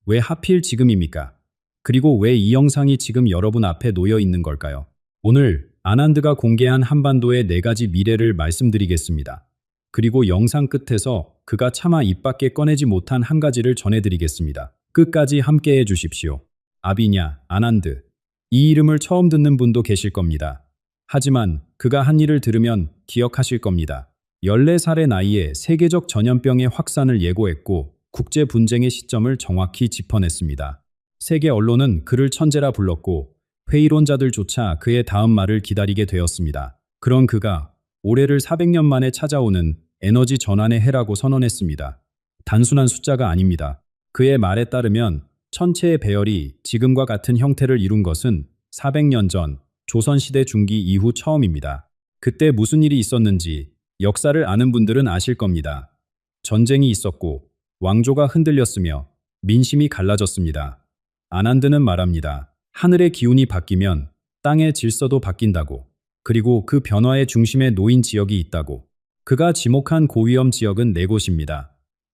왜 하필 지금입니까? 그리고 왜 이 영상이 지금 여러분 앞에 놓여 있는 걸까요? 오늘 아난드가 공개한 한반도의 4가지 미래를 말씀드리겠습니다. 그리고 영상 끝에서 그가 차마 입 밖에 꺼내지 못한 한 가지를 전해드리겠습니다. 끝까지 함께해 주십시오. 아비냐, 아난드. 이 이름을 처음 듣는 분도 계실 겁니다. 하지만 그가 한 일을 들으면 기억하실 겁니다. 14살의 나이에 세계적 전염병의 확산을 예고했고 국제 분쟁의 시점을 정확히 짚어냈습니다. 세계 언론은 그를 천재라 불렀고 회의론자들조차 그의 다음 말을 기다리게 되었습니다. 그런 그가 올해를 400년 만에 찾아오는 에너지 전환의 해라고 선언했습니다. 단순한 숫자가 아닙니다. 그의 말에 따르면 천체의 배열이 지금과 같은 형태를 이룬 것은 400년 전 조선시대 중기 이후 처음입니다. 그때 무슨 일이 있었는지 역사를 아는 분들은 아실 겁니다. 전쟁이 있었고 왕조가 흔들렸으며 민심이 갈라졌습니다. 아난드는 말합니다. 하늘의 기운이 바뀌면 땅의 질서도 바뀐다고. 그리고 그 변화의 중심에 놓인 지역이 있다고. 그가 지목한 고위험 지역은 4곳입니다.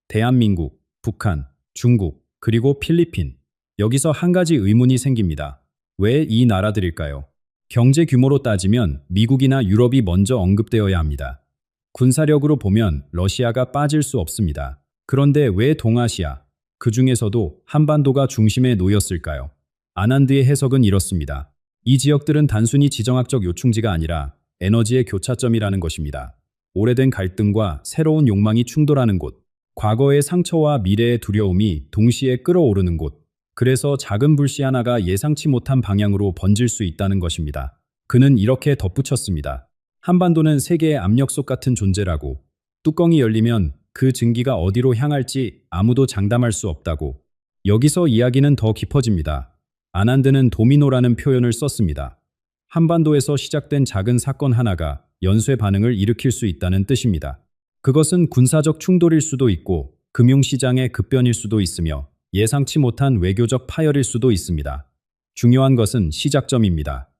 대한민국, 북한, 중국, 그리고 필리핀. 여기서 한 가지 의문이 생깁니다. 왜 이 나라들일까요? 경제 규모로 따지면 미국이나 유럽이 먼저 언급되어야 합니다. 군사력으로 보면 러시아가 빠질 수 없습니다. 그런데 왜 동아시아, 그 중에서도 한반도가 중심에 놓였을까요? 아난드의 해석은 이렇습니다. 이 지역들은 단순히 지정학적 요충지가 아니라 에너지의 교차점이라는 것입니다. 오래된 갈등과 새로운 욕망이 충돌하는 곳, 과거의 상처와 미래의 두려움이 동시에 끓어오르는 곳, 그래서 작은 불씨 하나가 예상치 못한 방향으로 번질 수 있다는 것입니다. 그는 이렇게 덧붙였습니다. 한반도는 세계의 압력솥 같은 존재라고. 뚜껑이 열리면 그 증기가 어디로 향할지 아무도 장담할 수 없다고. 여기서 이야기는 더 깊어집니다. 아난드는 도미노라는 표현을 썼습니다. 한반도에서 시작된 작은 사건 하나가 연쇄 반응을 일으킬 수 있다는 뜻입니다. 그것은 군사적 충돌일 수도 있고 금융시장의 급변일 수도 있으며 예상치 못한 외교적 파열일 수도 있습니다. 중요한 것은 시작점입니다.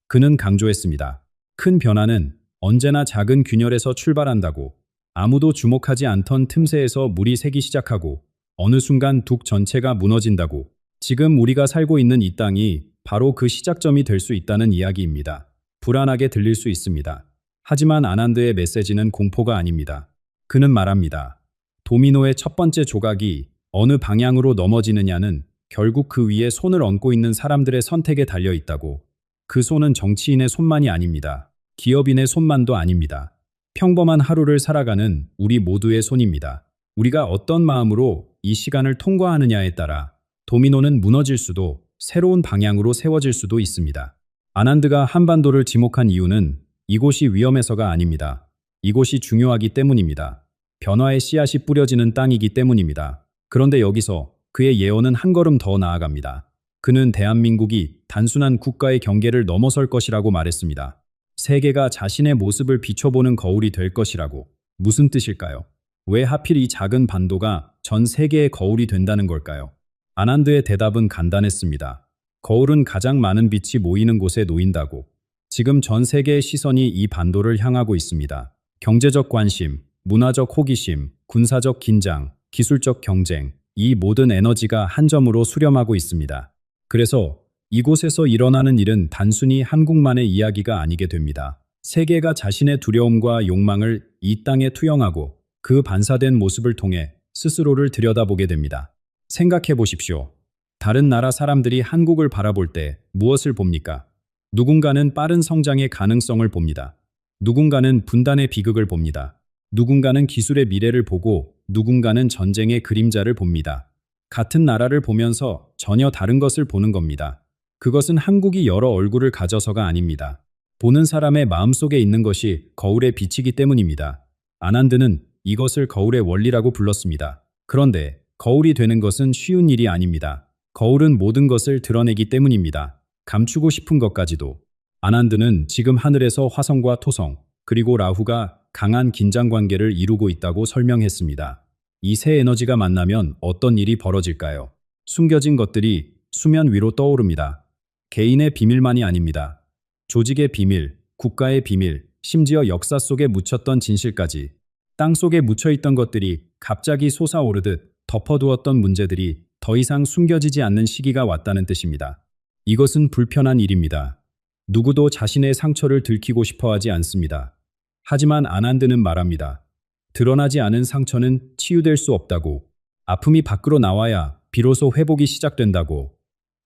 그는 강조했습니다. 큰 변화는 언제나 작은 균열에서 출발한다고. 아무도 주목하지 않던 틈새에서 물이 새기 시작하고 어느 순간 둑 전체가 무너진다고. 지금 우리가 살고 있는 이 땅이 바로 그 시작점이 될 수 있다는 이야기입니다. 불안하게 들릴 수 있습니다. 하지만 아난드의 메시지는 공포가 아닙니다. 그는 말합니다. 도미노의 첫 번째 조각이 어느 방향으로 넘어지느냐는 결국 그 위에 손을 얹고 있는 사람들의 선택에 달려 있다고. 그 손은 정치인의 손만이 아닙니다. 기업인의 손만도 아닙니다. 평범한 하루를 살아가는 우리 모두의 손입니다. 우리가 어떤 마음으로 이 시간을 통과하느냐에 따라 도미노는 무너질 수도 새로운 방향으로 세워질 수도 있습니다. 아난드가 한반도를 지목한 이유는 이곳이 위험해서가 아닙니다. 이곳이 중요하기 때문입니다. 변화의 씨앗이 뿌려지는 땅이기 때문입니다. 그런데 여기서 그의 예언은 한 걸음 더 나아갑니다. 그는 대한민국이 단순한 국가의 경계를 넘어설 것이라고 말했습니다. 세계가 자신의 모습을 비춰보는 거울이 될 것이라고. 무슨 뜻일까요? 왜 하필 이 작은 반도가 전 세계의 거울이 된다는 걸까요? 아난드의 대답은 간단했습니다. 거울은 가장 많은 빛이 모이는 곳에 놓인다고. 지금 전 세계의 시선이 이 반도를 향하고 있습니다. 경제적 관심, 문화적 호기심, 군사적 긴장, 기술적 경쟁, 이 모든 에너지가 한 점으로 수렴하고 있습니다. 그래서 이곳에서 일어나는 일은 단순히 한국만의 이야기가 아니게 됩니다. 세계가 자신의 두려움과 욕망을 이 땅에 투영하고 그 반사된 모습을 통해 스스로를 들여다보게 됩니다. 생각해 보십시오. 다른 나라 사람들이 한국을 바라볼 때 무엇을 봅니까? 누군가는 빠른 성장의 가능성을 봅니다. 누군가는 분단의 비극을 봅니다. 누군가는 기술의 미래를 보고 누군가는 전쟁의 그림자를 봅니다. 같은 나라를 보면서 전혀 다른 것을 보는 겁니다. 그것은 한국이 여러 얼굴을 가져서가 아닙니다. 보는 사람의 마음속에 있는 것이 거울에 비치기 때문입니다. 아난드는 이것을 거울의 원리라고 불렀습니다. 그런데 거울이 되는 것은 쉬운 일이 아닙니다. 거울은 모든 것을 드러내기 때문입니다. 감추고 싶은 것까지도. 아난드는 지금 하늘에서 화성과 토성, 그리고 라후가 강한 긴장 관계를 이루고 있다고 설명했습니다. 이 세 에너지가 만나면 어떤 일이 벌어질까요? 숨겨진 것들이 수면 위로 떠오릅니다. 개인의 비밀만이 아닙니다. 조직의 비밀, 국가의 비밀, 심지어 역사 속에 묻혔던 진실까지, 땅 속에 묻혀있던 것들이 갑자기 솟아오르듯 덮어두었던 문제들이 더 이상 숨겨지지 않는 시기가 왔다는 뜻입니다. 이것은 불편한 일입니다. 누구도 자신의 상처를 들키고 싶어 하지 않습니다. 하지만 아난드는 말합니다. 드러나지 않은 상처는 치유될 수 없다고, 아픔이 밖으로 나와야 비로소 회복이 시작된다고.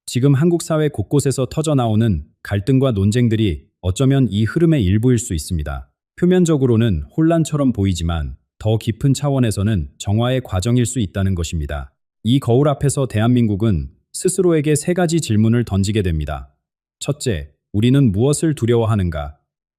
지금 한국 사회 곳곳에서 터져나오는 갈등과 논쟁들이 어쩌면 이 흐름의 일부일 수 있습니다. 표면적으로는 혼란처럼 보이지만 더 깊은 차원에서는 정화의 과정일 수 있다는 것입니다. 이 거울 앞에서 대한민국은 스스로에게 세 가지 질문을 던지게 됩니다. 첫째, 우리는 무엇을 두려워하는가?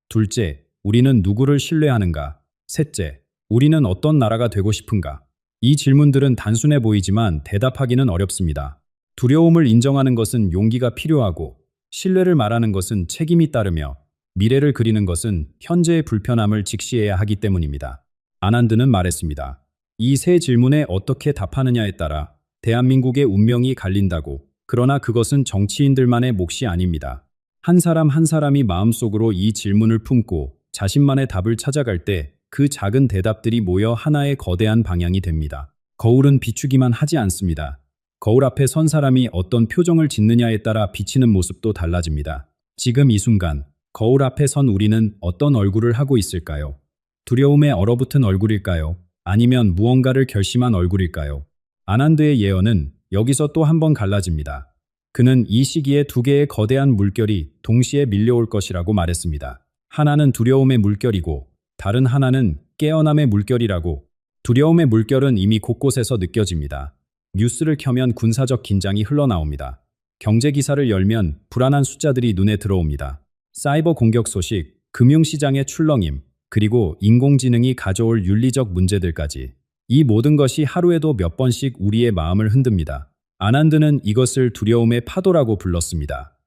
둘째, 우리는 누구를 신뢰하는가? 셋째, 우리는 어떤 나라가 되고 싶은가? 이 질문들은 단순해 보이지만 대답하기는 어렵습니다. 두려움을 인정하는 것은 용기가 필요하고, 신뢰를 말하는 것은 책임이 따르며, 미래를 그리는 것은 현재의 불편함을 직시해야 하기 때문입니다. 아난드는 말했습니다. 이 세 질문에 어떻게 답하느냐에 따라 대한민국의 운명이 갈린다고. 그러나 그것은 정치인들만의 몫이 아닙니다. 한 사람 한 사람이 마음속으로 이 질문을 품고 자신만의 답을 찾아갈 때 그 작은 대답들이 모여 하나의 거대한 방향이 됩니다. 거울은 비추기만 하지 않습니다. 거울 앞에 선 사람이 어떤 표정을 짓느냐에 따라 비치는 모습도 달라집니다. 지금 이 순간 거울 앞에 선 우리는 어떤 얼굴을 하고 있을까요? 두려움에 얼어붙은 얼굴일까요? 아니면 무언가를 결심한 얼굴일까요? 아난드의 예언은 여기서 또 한 번 갈라집니다. 그는 이 시기에 두 개의 거대한 물결이 동시에 밀려올 것이라고 말했습니다. 하나는 두려움의 물결이고 다른 하나는 깨어남의 물결이라고. 두려움의 물결은 이미 곳곳에서 느껴집니다. 뉴스를 켜면 군사적 긴장이 흘러나옵니다. 경제 기사를 열면 불안한 숫자들이 눈에 들어옵니다. 사이버 공격 소식, 금융시장의 출렁임, 그리고 인공지능이 가져올 윤리적 문제들까지. 이 모든 것이 하루에도 몇 번씩 우리의 마음을 흔듭니다. 아난드는 이것을 두려움의 파도라고 불렀습니다.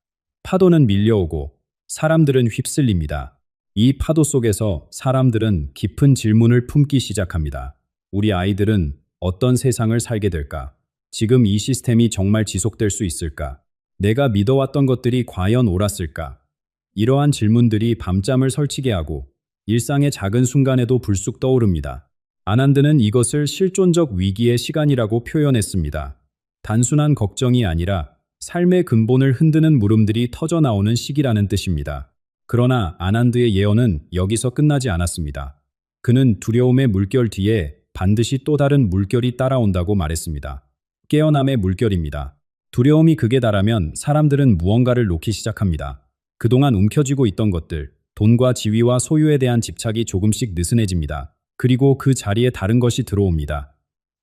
파도는 밀려오고 사람들은 휩쓸립니다. 이 파도 속에서 사람들은 깊은 질문을 품기 시작합니다. 우리 아이들은 어떤 세상을 살게 될까? 지금 이 시스템이 정말 지속될 수 있을까? 내가 믿어왔던 것들이 과연 옳았을까? 이러한 질문들이 밤잠을 설치게 하고 일상의 작은 순간에도 불쑥 떠오릅니다. 아난드는 이것을 실존적 위기의 시간이라고 표현했습니다. 단순한 걱정이 아니라 삶의 근본을 흔드는 물음들이 터져나오는 시기라는 뜻입니다. 그러나 아난드의 예언은 여기서 끝나지 않았습니다. 그는 두려움의 물결 뒤에 반드시 또 다른 물결이 따라온다고 말했습니다. 깨어남의 물결입니다. 두려움이 극에 달하면 사람들은 무언가를 놓기 시작합니다. 그동안 움켜쥐고 있던 것들, 돈과 지위와 소유에 대한 집착이 조금씩 느슨해집니다. 그리고 그 자리에 다른 것이 들어옵니다.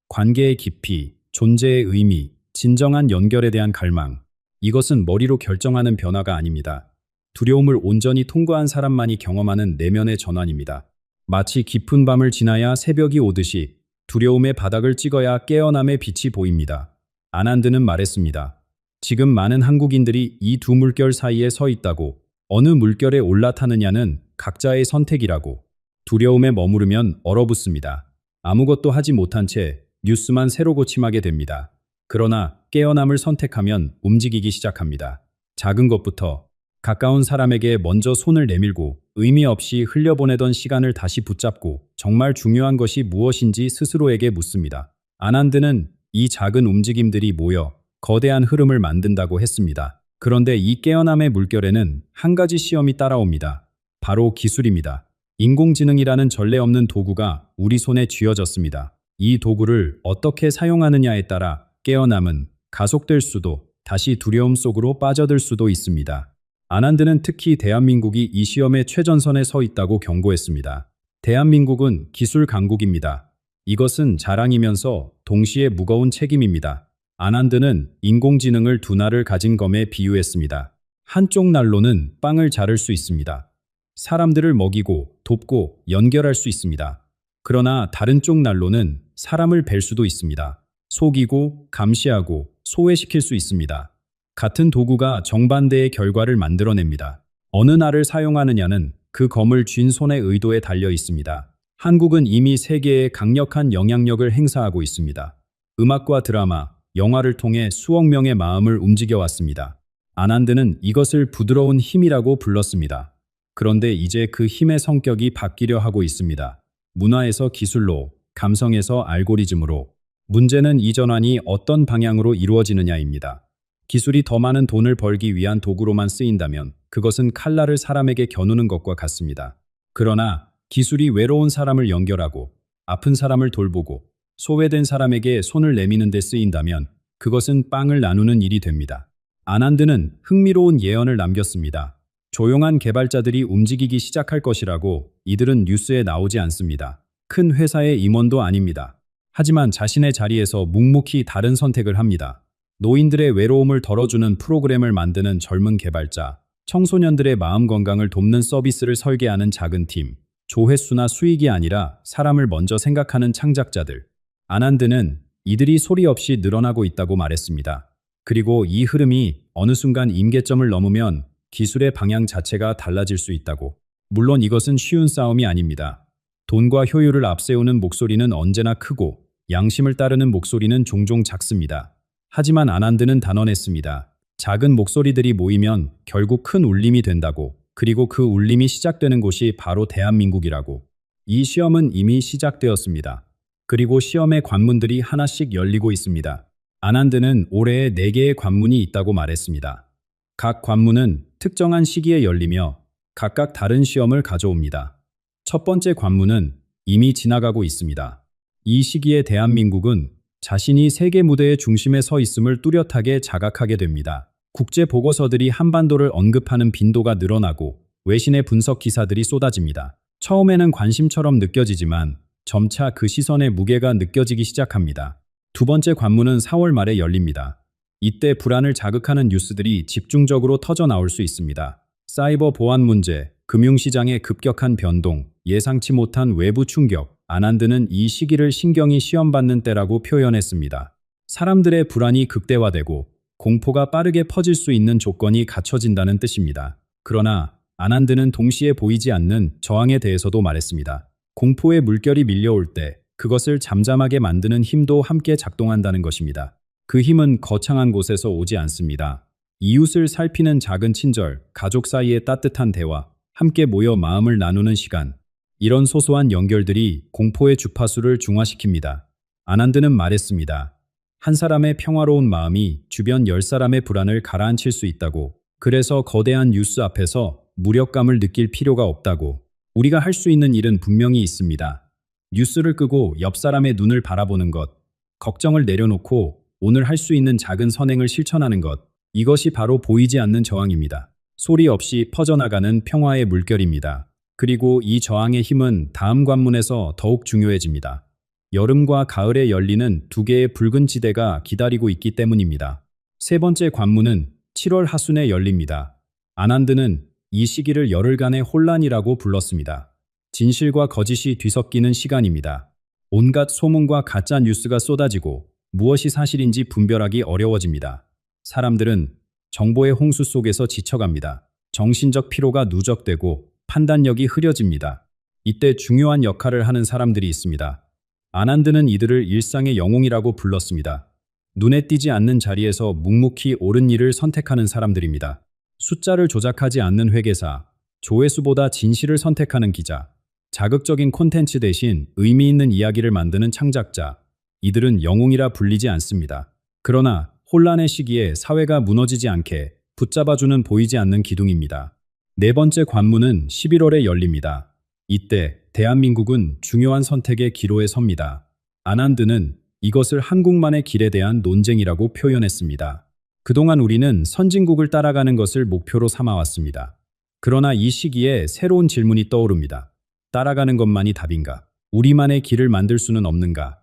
관계의 깊이, 존재의 의미, 진정한 연결에 대한 갈망. 이것은 머리로 결정하는 변화가 아닙니다. 두려움을 온전히 통과한 사람만이 경험하는 내면의 전환입니다. 마치 깊은 밤을 지나야 새벽이 오듯이 두려움의 바닥을 찍어야 깨어남의 빛이 보입니다. 아난드는 말했습니다. 지금 많은 한국인들이 이 두 물결 사이에 서 있다고. 어느 물결에 올라타느냐는 각자의 선택이라고. 두려움에 머무르면 얼어붙습니다. 아무것도 하지 못한 채 뉴스만 새로 고침하게 됩니다. 그러나 깨어남을 선택하면 움직이기 시작합니다. 작은 것부터 가까운 사람에게 먼저 손을 내밀고 의미 없이 흘려보내던 시간을 다시 붙잡고 정말 중요한 것이 무엇인지 스스로에게 묻습니다. 아난드는 이 작은 움직임들이 모여 거대한 흐름을 만든다고 했습니다. 그런데 이 깨어남의 물결에는 한 가지 시험이 따라옵니다. 바로 기술입니다. 인공지능이라는 전례 없는 도구가 우리 손에 쥐어졌습니다. 이 도구를 어떻게 사용하느냐에 따라 깨어남은 가속될 수도 다시 두려움 속으로 빠져들 수도 있습니다. 아난드는 특히 대한민국이 이 시험의 최전선에 서 있다고 경고했습니다. 대한민국은 기술 강국입니다. 이것은 자랑이면서 동시에 무거운 책임입니다. 아난드는 인공지능을 두 날을 가진 검에 비유했습니다. 한쪽 날로는 빵을 자를 수 있습니다. 사람들을 먹이고 돕고 연결할 수 있습니다. 그러나 다른 쪽 날로는 사람을 벨 수도 있습니다. 속이고 감시하고 소외시킬 수 있습니다. 같은 도구가 정반대의 결과를 만들어냅니다. 어느 날을 사용하느냐는 그 검을 쥔 손의 의도에 달려 있습니다. 한국은 이미 세계에 강력한 영향력을 행사하고 있습니다. 음악과 드라마, 영화를 통해 수억 명의 마음을 움직여 왔습니다. 아난드는 이것을 부드러운 힘이라고 불렀습니다. 그런데 이제 그 힘의 성격이 바뀌려 하고 있습니다. 문화에서 기술로, 감성에서 알고리즘으로. 문제는 이 전환이 어떤 방향으로 이루어지느냐입니다. 기술이 더 많은 돈을 벌기 위한 도구로만 쓰인다면 그것은 칼날을 사람에게 겨누는 것과 같습니다. 그러나 기술이 외로운 사람을 연결하고 아픈 사람을 돌보고 소외된 사람에게 손을 내미는 데 쓰인다면 그것은 빵을 나누는 일이 됩니다. 아난드는 흥미로운 예언을 남겼습니다. 조용한 개발자들이 움직이기 시작할 것이라고. 이들은 뉴스에 나오지 않습니다. 큰 회사의 임원도 아닙니다. 하지만 자신의 자리에서 묵묵히 다른 선택을 합니다. 노인들의 외로움을 덜어주는 프로그램을 만드는 젊은 개발자, 청소년들의 마음 건강을 돕는 서비스를 설계하는 작은 팀, 조회수나 수익이 아니라 사람을 먼저 생각하는 창작자들. 아난드는 이들이 소리 없이 늘어나고 있다고 말했습니다. 그리고 이 흐름이 어느 순간 임계점을 넘으면 기술의 방향 자체가 달라질 수 있다고. 물론 이것은 쉬운 싸움이 아닙니다. 돈과 효율을 앞세우는 목소리는 언제나 크고 양심을 따르는 목소리는 종종 작습니다. 하지만 아난드는 단언했습니다. 작은 목소리들이 모이면 결국 큰 울림이 된다고. 그리고 그 울림이 시작되는 곳이 바로 대한민국이라고. 이 시험은 이미 시작되었습니다. 그리고 시험의 관문들이 하나씩 열리고 있습니다. 아난드는 올해에 4개의 관문이 있다고 말했습니다. 각 관문은 특정한 시기에 열리며 각각 다른 시험을 가져옵니다. 첫 번째 관문은 이미 지나가고 있습니다. 이 시기에 대한민국은 자신이 세계 무대의 중심에 서 있음을 뚜렷하게 자각하게 됩니다. 국제 보고서들이 한반도를 언급하는 빈도가 늘어나고 외신의 분석 기사들이 쏟아집니다. 처음에는 관심처럼 느껴지지만 점차 그 시선의 무게가 느껴지기 시작합니다. 두 번째 관문은 4월 말에 열립니다. 이때 불안을 자극하는 뉴스들이 집중적으로 터져 나올 수 있습니다. 사이버 보안 문제, 금융시장의 급격한 변동, 예상치 못한 외부 충격. 아난드는 이 시기를 신경이 시험받는 때라고 표현했습니다. 사람들의 불안이 극대화되고 공포가 빠르게 퍼질 수 있는 조건이 갖춰진다는 뜻입니다. 그러나 아난드는 동시에 보이지 않는 저항에 대해서도 말했습니다. 공포의 물결이 밀려올 때 그것을 잠잠하게 만드는 힘도 함께 작동한다는 것입니다. 그 힘은 거창한 곳에서 오지 않습니다. 이웃을 살피는 작은 친절, 가족 사이의 따뜻한 대화, 함께 모여 마음을 나누는 시간. 이런 소소한 연결들이 공포의 주파수를 중화시킵니다. 아난드는 말했습니다. 한 사람의 평화로운 마음이 주변 10사람의 불안을 가라앉힐 수 있다고. 그래서 거대한 뉴스 앞에서 무력감을 느낄 필요가 없다고. 우리가 할 수 있는 일은 분명히 있습니다. 뉴스를 끄고 옆 사람의 눈을 바라보는 것, 걱정을 내려놓고 오늘 할 수 있는 작은 선행을 실천하는 것. 이것이 바로 보이지 않는 저항입니다. 소리 없이 퍼져나가는 평화의 물결입니다. 그리고 이 저항의 힘은 다음 관문에서 더욱 중요해집니다. 여름과 가을에 열리는 2개의 붉은 지대가 기다리고 있기 때문입니다. 세 번째 관문은 7월 하순에 열립니다. 아난드는 이 시기를 열흘간의 혼란이라고 불렀습니다. 진실과 거짓이 뒤섞이는 시간입니다. 온갖 소문과 가짜 뉴스가 쏟아지고 무엇이 사실인지 분별하기 어려워집니다. 사람들은 정보의 홍수 속에서 지쳐갑니다. 정신적 피로가 누적되고 판단력이 흐려집니다. 이때 중요한 역할을 하는 사람들이 있습니다. 아난드는 이들을 일상의 영웅이라고 불렀습니다. 눈에 띄지 않는 자리에서 묵묵히 옳은 일을 선택하는 사람들입니다. 숫자를 조작하지 않는 회계사, 조회수보다 진실을 선택하는 기자, 자극적인 콘텐츠 대신 의미 있는 이야기를 만드는 창작자. 이들은 영웅이라 불리지 않습니다. 그러나 혼란의 시기에 사회가 무너지지 않게 붙잡아주는 보이지 않는 기둥입니다. 네 번째 관문은 11월에 열립니다. 이때 대한민국은 중요한 선택의 기로에 섭니다. 아난드는 이것을 한국만의 길에 대한 논쟁이라고 표현했습니다. 그동안 우리는 선진국을 따라가는 것을 목표로 삼아왔습니다. 그러나 이 시기에 새로운 질문이 떠오릅니다. 따라가는 것만이 답인가? 우리만의 길을 만들 수는 없는가?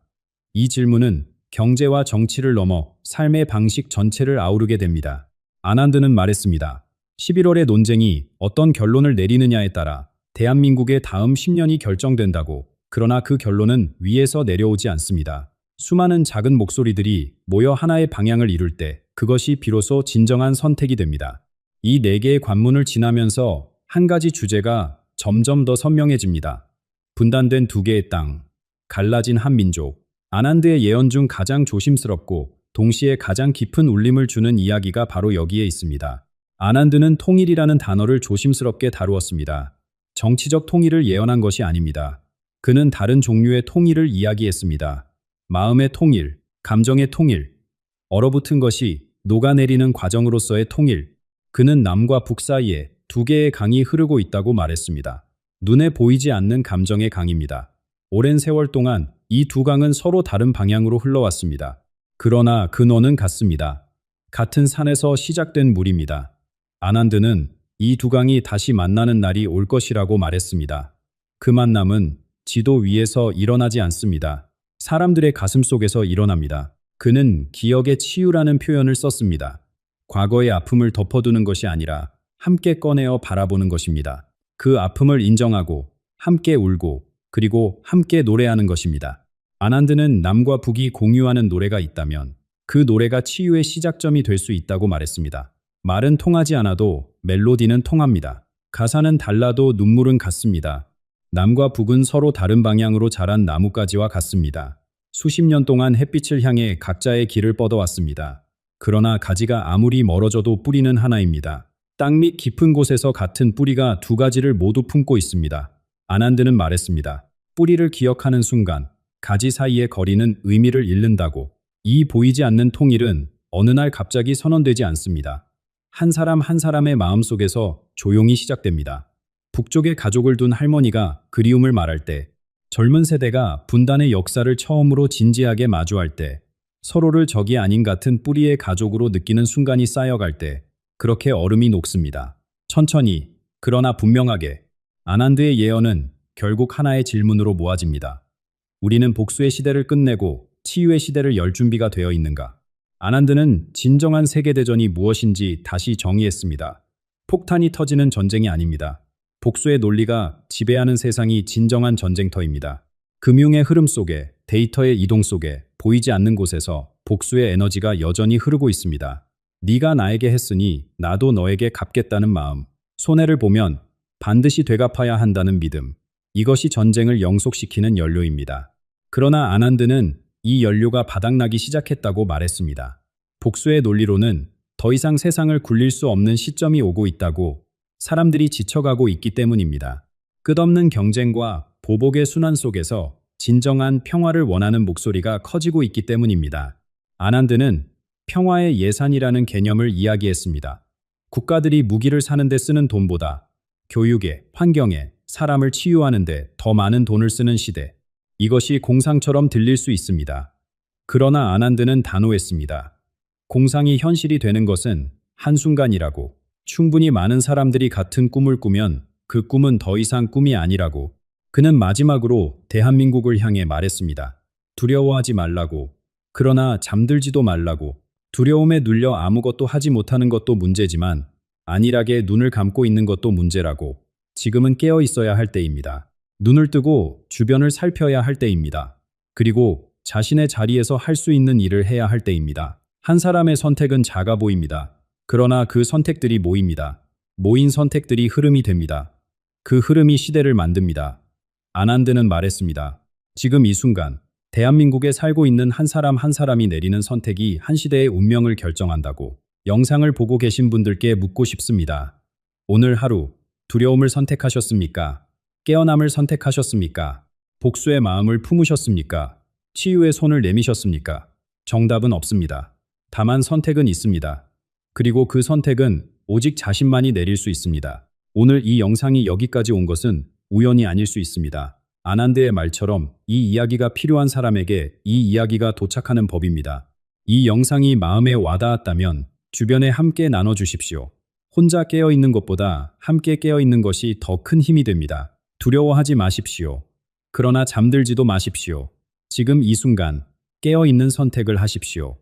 이 질문은 경제와 정치를 넘어 삶의 방식 전체를 아우르게 됩니다. 아난드는 말했습니다. 11월의 논쟁이 어떤 결론을 내리느냐에 따라 대한민국의 다음 10년이 결정된다고. 그러나 그 결론은 위에서 내려오지 않습니다. 수많은 작은 목소리들이 모여 하나의 방향을 이룰 때 그것이 비로소 진정한 선택이 됩니다. 이 4개의 관문을 지나면서 한 가지 주제가 점점 더 선명해집니다. 분단된 두 개의 땅, 갈라진 한 민족. 아난드의 예언 중 가장 조심스럽고 동시에 가장 깊은 울림을 주는 이야기가 바로 여기에 있습니다. 아난드는 통일이라는 단어를 조심스럽게 다루었습니다. 정치적 통일을 예언한 것이 아닙니다. 그는 다른 종류의 통일을 이야기했습니다. 마음의 통일, 감정의 통일, 얼어붙은 것이 녹아내리는 과정으로서의 통일. 그는 남과 북 사이에 두 개의 강이 흐르고 있다고 말했습니다. 눈에 보이지 않는 감정의 강입니다. 오랜 세월 동안 이 두 강은 서로 다른 방향으로 흘러왔습니다. 그러나 근원은 같습니다. 같은 산에서 시작된 물입니다. 아난드는 이 두 강이 다시 만나는 날이 올 것이라고 말했습니다. 그 만남은 지도 위에서 일어나지 않습니다. 사람들의 가슴 속에서 일어납니다. 그는 기억의 치유라는 표현을 썼습니다. 과거의 아픔을 덮어두는 것이 아니라 함께 꺼내어 바라보는 것입니다. 그 아픔을 인정하고 함께 울고 그리고 함께 노래하는 것입니다. 아난드는 남과 북이 공유하는 노래가 있다면 그 노래가 치유의 시작점이 될 수 있다고 말했습니다. 말은 통하지 않아도 멜로디는 통합니다. 가사는 달라도 눈물은 같습니다. 남과 북은 서로 다른 방향으로 자란 나뭇가지와 같습니다. 수십 년 동안 햇빛을 향해 각자의 길을 뻗어왔습니다. 그러나 가지가 아무리 멀어져도 뿌리는 하나입니다. 땅 밑 깊은 곳에서 같은 뿌리가 두 가지를 모두 품고 있습니다. 아난드는 말했습니다. 뿌리를 기억하는 순간 가지 사이의 거리는 의미를 잃는다고. 이 보이지 않는 통일은 어느 날 갑자기 선언되지 않습니다. 한 사람 한 사람의 마음속에서 조용히 시작됩니다. 북쪽에 가족을 둔 할머니가 그리움을 말할 때, 젊은 세대가 분단의 역사를 처음으로 진지하게 마주할 때, 서로를 적이 아닌 같은 뿌리의 가족으로 느끼는 순간이 쌓여갈 때, 그렇게 얼음이 녹습니다. 천천히, 그러나 분명하게. 아난드의 예언은 결국 하나의 질문으로 모아집니다. 우리는 복수의 시대를 끝내고 치유의 시대를 열 준비가 되어 있는가? 아난드는 진정한 세계대전이 무엇인지 다시 정의했습니다. 폭탄이 터지는 전쟁이 아닙니다. 복수의 논리가 지배하는 세상이 진정한 전쟁터입니다. 금융의 흐름 속에, 데이터의 이동 속에, 보이지 않는 곳에서 복수의 에너지가 여전히 흐르고 있습니다. 네가 나에게 했으니 나도 너에게 갚겠다는 마음. 손해를 보면 반드시 되갚아야 한다는 믿음. 이것이 전쟁을 영속시키는 연료입니다. 그러나 아난드는 이 연료가 바닥나기 시작했다고 말했습니다. 복수의 논리로는 더 이상 세상을 굴릴 수 없는 시점이 오고 있다고, 사람들이 지쳐가고 있기 때문입니다. 끝없는 경쟁과 보복의 순환 속에서 진정한 평화를 원하는 목소리가 커지고 있기 때문입니다. 아난드는 평화의 예산이라는 개념을 이야기했습니다. 국가들이 무기를 사는 데 쓰는 돈보다 교육에, 환경에, 사람을 치유하는 데 더 많은 돈을 쓰는 시대. 이것이 공상처럼 들릴 수 있습니다. 그러나 아난드는 단호했습니다. 공상이 현실이 되는 것은 한순간이라고. 충분히 많은 사람들이 같은 꿈을 꾸면 그 꿈은 더 이상 꿈이 아니라고. 그는 마지막으로 대한민국을 향해 말했습니다. 두려워하지 말라고. 그러나 잠들지도 말라고. 두려움에 눌려 아무것도 하지 못하는 것도 문제지만 안일하게 눈을 감고 있는 것도 문제라고. 지금은 깨어 있어야 할 때입니다. 눈을 뜨고 주변을 살펴야 할 때입니다. 그리고 자신의 자리에서 할 수 있는 일을 해야 할 때입니다. 한 사람의 선택은 작아 보입니다. 그러나 그 선택들이 모입니다. 모인 선택들이 흐름이 됩니다. 그 흐름이 시대를 만듭니다. 아난드는 말했습니다. 지금 이 순간, 대한민국에 살고 있는 한 사람 한 사람이 내리는 선택이 한 시대의 운명을 결정한다고. 영상을 보고 계신 분들께 묻고 싶습니다. 오늘 하루 두려움을 선택하셨습니까? 깨어남을 선택하셨습니까? 복수의 마음을 품으셨습니까? 치유의 손을 내미셨습니까? 정답은 없습니다. 다만 선택은 있습니다. 그리고 그 선택은 오직 자신만이 내릴 수 있습니다. 오늘 이 영상이 여기까지 온 것은 우연이 아닐 수 있습니다. 아난드의 말처럼 이 이야기가 필요한 사람에게 이 이야기가 도착하는 법입니다. 이 영상이 마음에 와닿았다면 주변에 함께 나눠주십시오. 혼자 깨어있는 것보다 함께 깨어있는 것이 더 큰 힘이 됩니다. 두려워하지 마십시오. 그러나 잠들지도 마십시오. 지금 이 순간 깨어있는 선택을 하십시오.